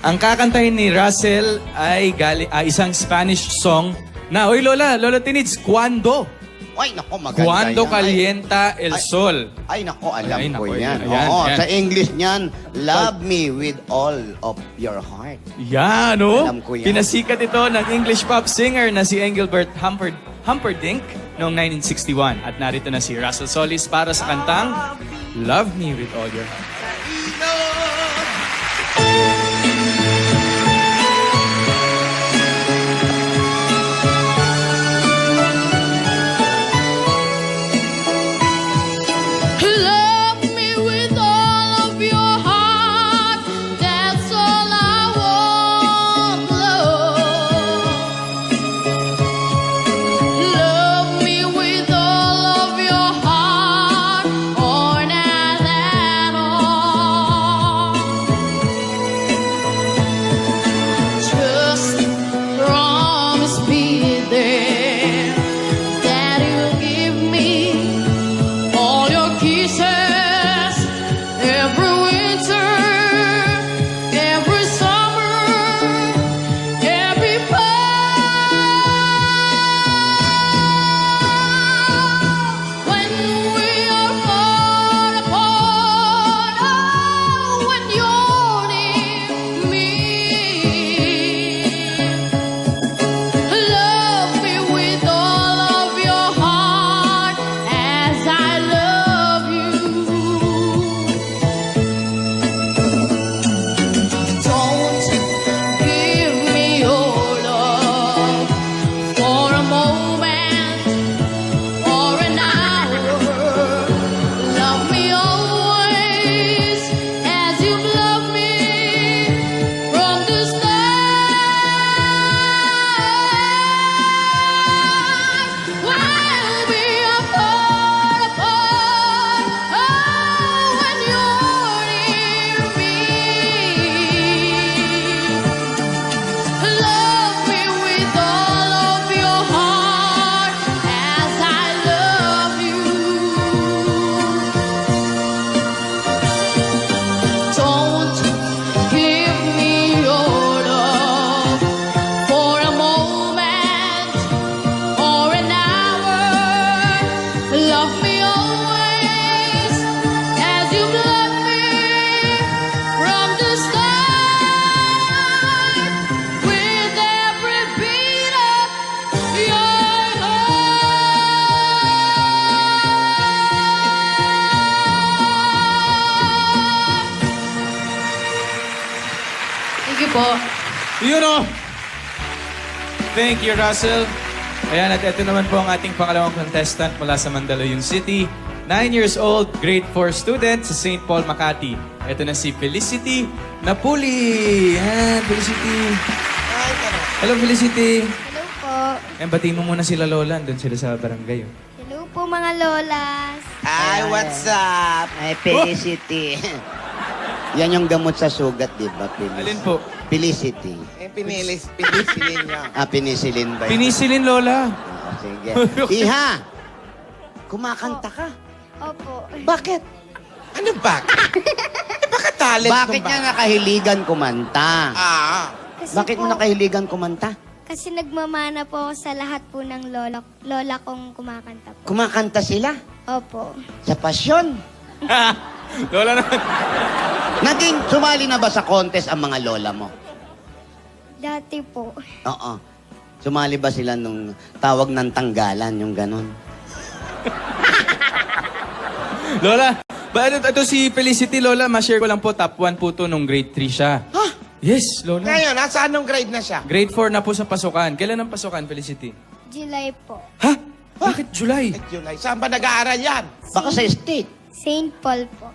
Ang kakantahin ni Russell ay isang Spanish song na, Uy, Lola Tinitz, Cuando? Ay, nako, maganda Cuando yan. Calienta el Sol. Ay, nako, alam Ay, ko nako, yan. ayan, Oo, ayan. sa English niyan, love me with all of your heart. Yan, no? Alam ko yan. Pinasikat ito ng English pop singer na si Engelbert Humperdinck noong 1961. At narito na si Russell Solis para sa kantang Love Me With All Your Heart. Love me with all of your heart. That's all I want, love. Love me with all of your heart, or not at all. Just promise me there that you'll give me all your kisses, every winter, every summer, every fall. When we are far apart, oh, when you're near me. Love me with all of your heart as I love you. Don't give me your love for a moment or an hour. Love me always as you've loved me from the start. While we are far apart, oh, when you're near me. Love me with all of your heart as I love you. Don't give me your love for a moment or an hour. Love me always as you've loved me from the start. With every beat of your heart. Thank you po. Yun o! Thank you, Russell. Ayan, at ito naman po ang ating pangalawang contestant mula sa Mandaluyong City. 9 years old, grade 4 student sa St. Paul, Makati. Ito na si Felicity Napuli. Ayan, Felicity. Hello, Felicity. Hello po. Ayan, batiin mo muna sila Lola. Doon sila sa barangay. Oh. Hello po mga lolas. Ay, what's up? Ay, Felicity. Yan yung gamot sa sugat, di ba? Alin po? Felicity. Pinisilin niya. Penicillin ba yun? Pinisilin, Lola. Sige. Iha, kumakanta ka. Opo. Bakit? Ano bakit? Baka talent Bakit niya nakahiligan kumanta? Kasi Bakit mo po, nakahiligan kumanta? Kasi nagmamana po ako sa lahat po ng lola kong kumakanta po. Kumakanta sila? Opo. Sa pasyon? Lola naman. Naging sumali na ba sa contest ang mga lola mo? Dati po. Oo. Sumali ba sila nung tawag ng tanggalan, yung ganon? Lola, ito si Felicity, Lola, ma-share ko lang po, top 1 po to nung grade 3 siya. Yes, Lola. Ngayon, nasa anong grade na siya? Grade 4 na po sa pasukan. Kailan ang pasukan, Felicity? July po. Bakit July? July. Saan ba nag-aaral yan? Baka sa state. St. Paul po.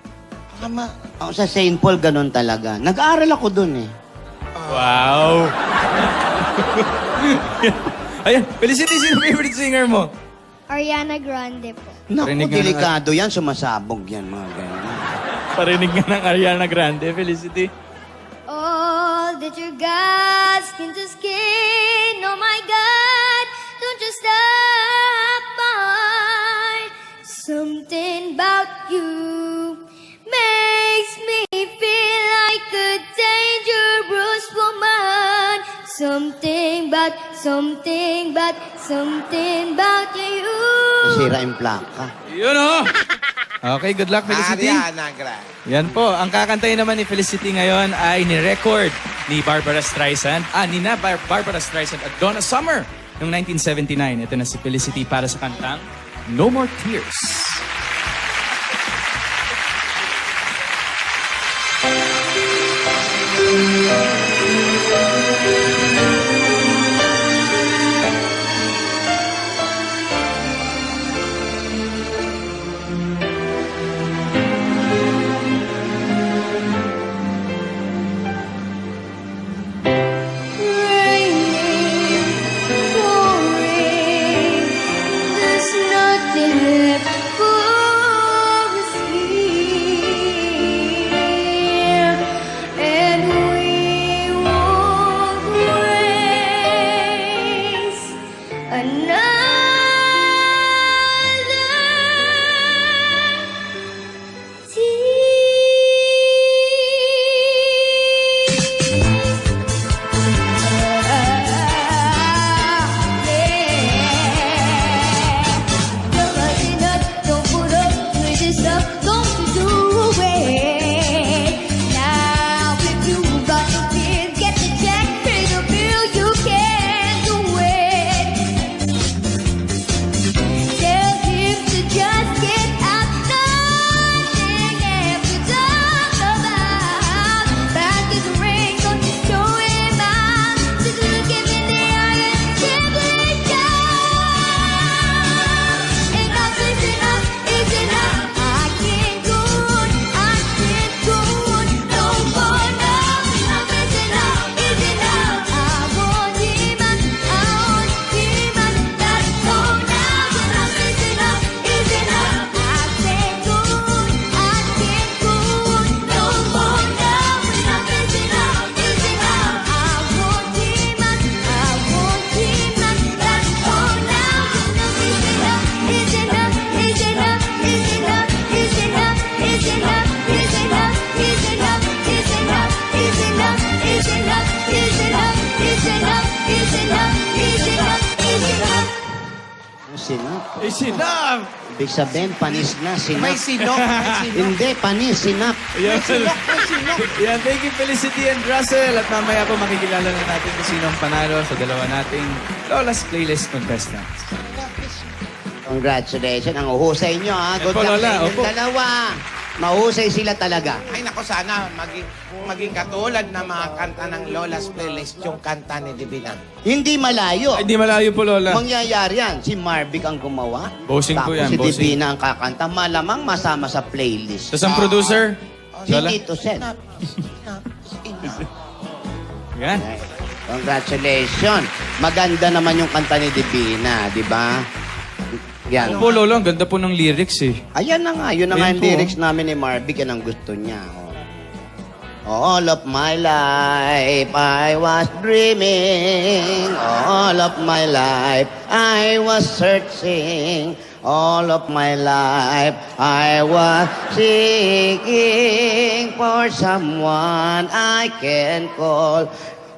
Ako sa St. Paul, ganon talaga. Nag-aaral ako dun eh. Wow. Ayan, Felicity, sino favorite singer mo? Ariana Grande po. Naku, Parinig nga ng- delikado yan. Sumasabog yan, mga ganyan. Parinig nga ng Ariana Grande, Felicity. All that you got, skin to skin. Oh my God, don't you stop by. Something about you makes me feel like a dangerous woman. Something about you. Nasira yung plaka. Yun oh! Okay, good luck, Felicity. Ariana Grande. Yan po. Ang kakantayin naman ni Felicity ngayon ay ni-record ni Barbara Streisand. Barbara Streisand at Donna Summer noong 1979. Ito na si Felicity para sa kantang No More Tears. There's nothing left for us here, and we won't waste Don't put up with this stuff, don't you do it. Now if you got the kids, get the check, pay the bill, you can do it. Tell him to just get out, nothing left to talk about. Back in the ring, don't you show him out. Just look him in the eye and simply Enough is enough, is enough. I can't go on, no more now. Enough is enough, is enough. I want him, that's all now. Enough is enough, is enough. I can't go on, no more now. Enough is enough, is enough. I want him, that's all now. Enough is enough, is enough, is enough, is enough, is enough, is enough, is enough, is enough, is enough, is enough, is enough, is enough, is enough, is enough, is enough, is enough. Sinap. Sinap! Ibig sabihin, panis na, sinap. May sinok, may sinok. Hindi, panis, sinap. Yan, Yan, thank you Felicity and Russell. At mamaya po makikilala na natin kung sino ang panalo sa dalawa nating Lola's Playlist Contestants. Congratulations. Ang uhusay nyo, ha? Good Opo, luck Lola, sa inyong opo. dalawa. Mahusay sila talaga. Ay, nako, sana maging katulad na mga kanta ng Lola's Playlist, yung kanta ni Divina. Hindi malayo. Ay, di malayo po, Lola. Mangyayari yan. Si Marvic ang gumawa. Bossing po yan, Tapos si bossing. Divina ang kakanta. Malamang masama sa playlist. Tapos ang producer, Si Lola. Tito Sen. Yan. Congratulations. Maganda naman yung kanta ni Divina, di ba? Yan. Opo, Lolo, ang ganda po ng lyrics eh. Ayan na nga. Yun na nga Ayan yung po, lyrics namin ni Marvic. Yan ang gusto niya. All of my life I was dreaming. All of my life I was searching All of my life, I was seeking for someone I can call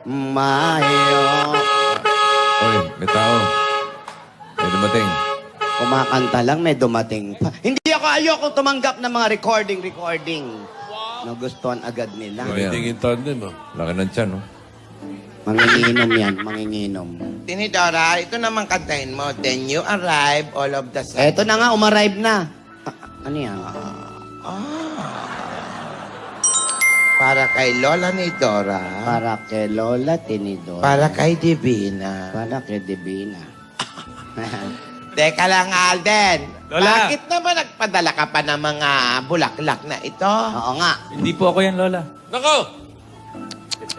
my own. Oy, may tao. May dumating. Kumakanta lang, may dumating pa. Hindi ayoko tumanggap ng mga recording. Nagustuhan agad nila. Waiting in tandem, Laki ng tiyan, no? Manginginom yan, manginginom. Tinidora, ito naman kantahin mo. Then you arrive, all of the sudden. Eto na nga, umarive na. Ano yan? Para kay Lola ni Dora. Para kay Lola Tinidora. Para kay Divina. Para kay Divina. Teka lang, Alden. Lola. Bakit naman nagpadala ka pa ng mga bulaklak na ito? Oo nga. Hindi po ako yan, Lola. Nako!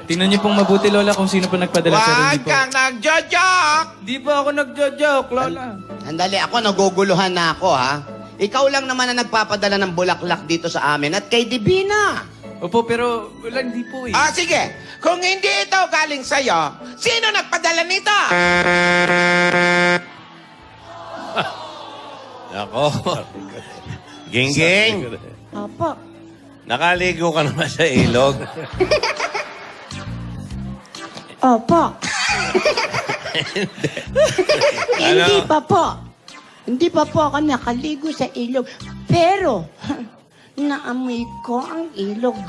Tingnan niyo pong mabuti, Lola, kung sino po nagpadala sa Huwag hindi po. kang nagjo-joke! Hindi po ako nagjo-joke, Lola. Andali, ako naguguluhan na ako, ha? Ikaw lang naman ang nagpapadala ng bulaklak dito sa amin at kay Divina. Opo, pero wala, hindi po eh. Ah, sige. Kung hindi ito galing sa'yo, sino nagpadala nito? Nako. Gingging, Opo. nakaligo ka naman sa ilog. Opo. Ano? Hindi pa po. Hindi pa po ako nakaligo sa ilog. Pero, naamoy ko ang ilog.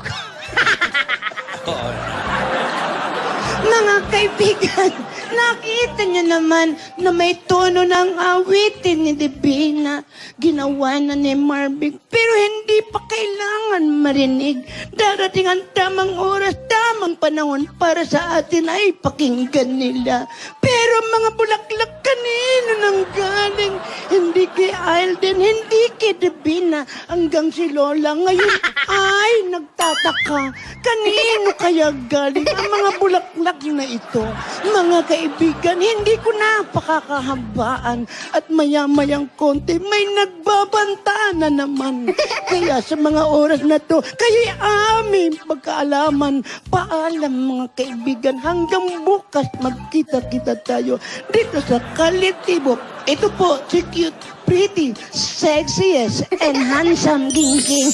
Mga kaibigan, nakita niyo naman na may tono ng awitin ni Divina. Ginawa na ni Marvick, pero hindi pa kailangan marinig. Darating ang tamang oras, tamang panahon para sa atin ay pakinggan nila. Pero mga bulaklak kanino nang galing? Hindi kay Alden, hindi kay Divina. Hanggang si Lola ngayon ay nagtataka. Kanino kaya galing ang mga bulaklak na ito? Mga kaibigan, hindi ko na pakakahabaan. At maya-mayang konti, may nagbabanta na naman. Kaya sa mga oras na to, kayo'y aming pagkaalaman. Paalam mga kaibigan, hanggang bukas magkita-kita tayo dito sa Kalitibo. Ito po, si cute, pretty, sexiest, and handsome Gingging.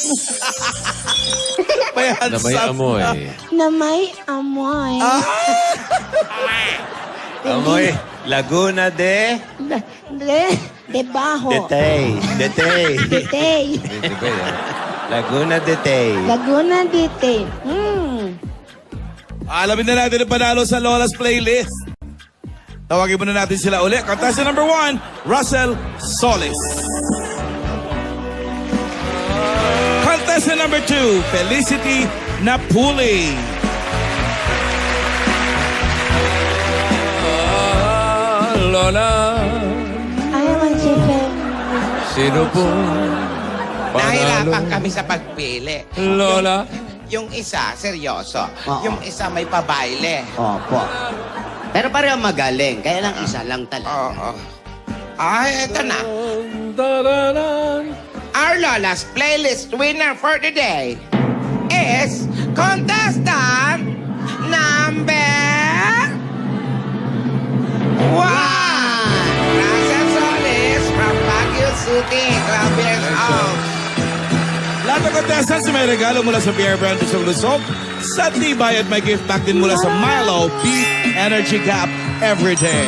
Na may amoy. Na may amoy. Amoy, Laguna de... Debaho. Detay. Detay. Laguna de Tay. Laguna Dite. Alamin na natin ang panalo sa Lola's Playlist. Tawagin muna natin sila uli. Contestant number 1, Russell Solis. Contestant number 2, Felicity Napuli. Lola. Ayaw si Fel. Sino po? Nahirapan kami sa pagpili. Lola. Yung isa, seryoso. Oo. Yung isa, may pabaile. Opo. Pero pareho magaling, kaya lang isa lang talaga. Oo. Ay, eto na. Our Lola's Playlist winner for today is contestant number 1. Russell Solis from Baguio City, 12 years old. Lahat ng contestants may regalo mula sa Beer Brand sa Lusog. Sa Tibay at may gift back din mula sa Milo Beat Energy Gap Everyday.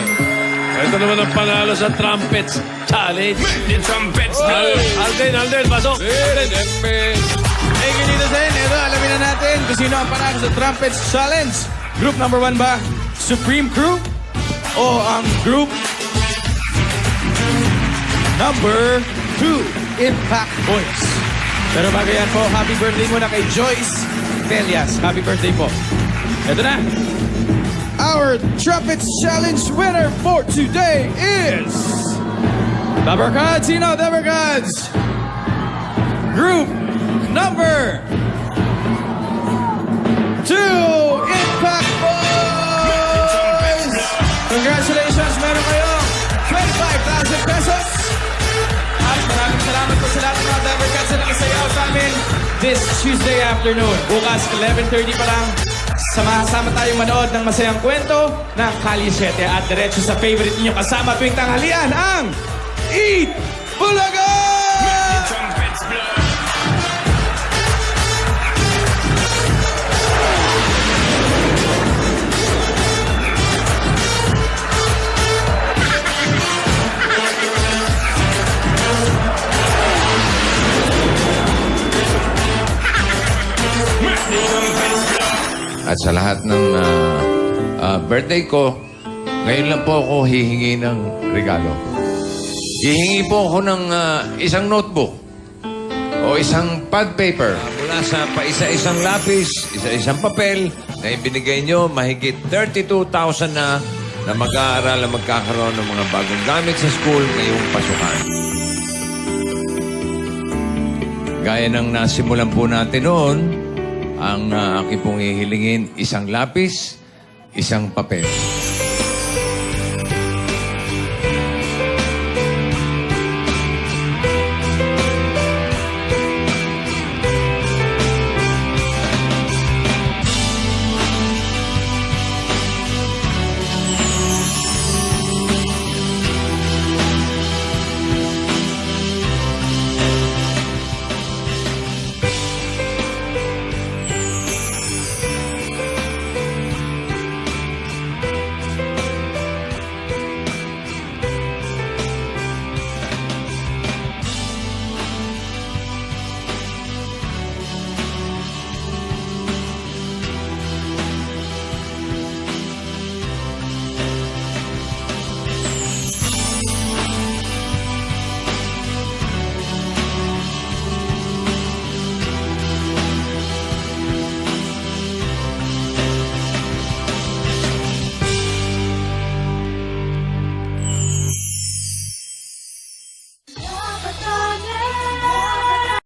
Ito naman ang panalo sa Trumpets Challenge. The trumpets na! Alden, pasok! Thank you, Dito Sen. Ito, alamin na natin kung sino ang panalo sa Trumpets Challenge. Group number 1 ba? Supreme Crew? O ang group number 2, Impact Boys. Pero bago yan po, happy birthday muna kay Joyce Telias. Happy birthday po. Ito na. Our Trumpets Challenge winner for today is... Dabber Gods, sino? Dabber Gods. Group number 2, Impact Boys. Congratulations, meron kayo 25,000 pesos. At maraming salamat po sa lahat ng mga Dabber Gods na nakisayaw sa amin this Tuesday afternoon. Bukas 11:30 pa lang. Sama-sama tayong manood ng masayang kwento ng Kali 7 at diretso sa favorite ninyo kasama tuwing tanghalian ang Eat Bulaga! At sa lahat ng birthday ko, ngayon lang po ako hihingi ng regalo. Hihingi po ako ng isang notebook o isang pad paper mula sa paisa-isang lapis, isa-isang papel na ibinigay nyo, mahigit 32,000 na mag-aaral na magkakaroon ng mga bagong gamit sa school ngayong pasukan. Gaya ng nasimulan po natin noon, ang aking pong hihilingin, isang lapis, isang papel.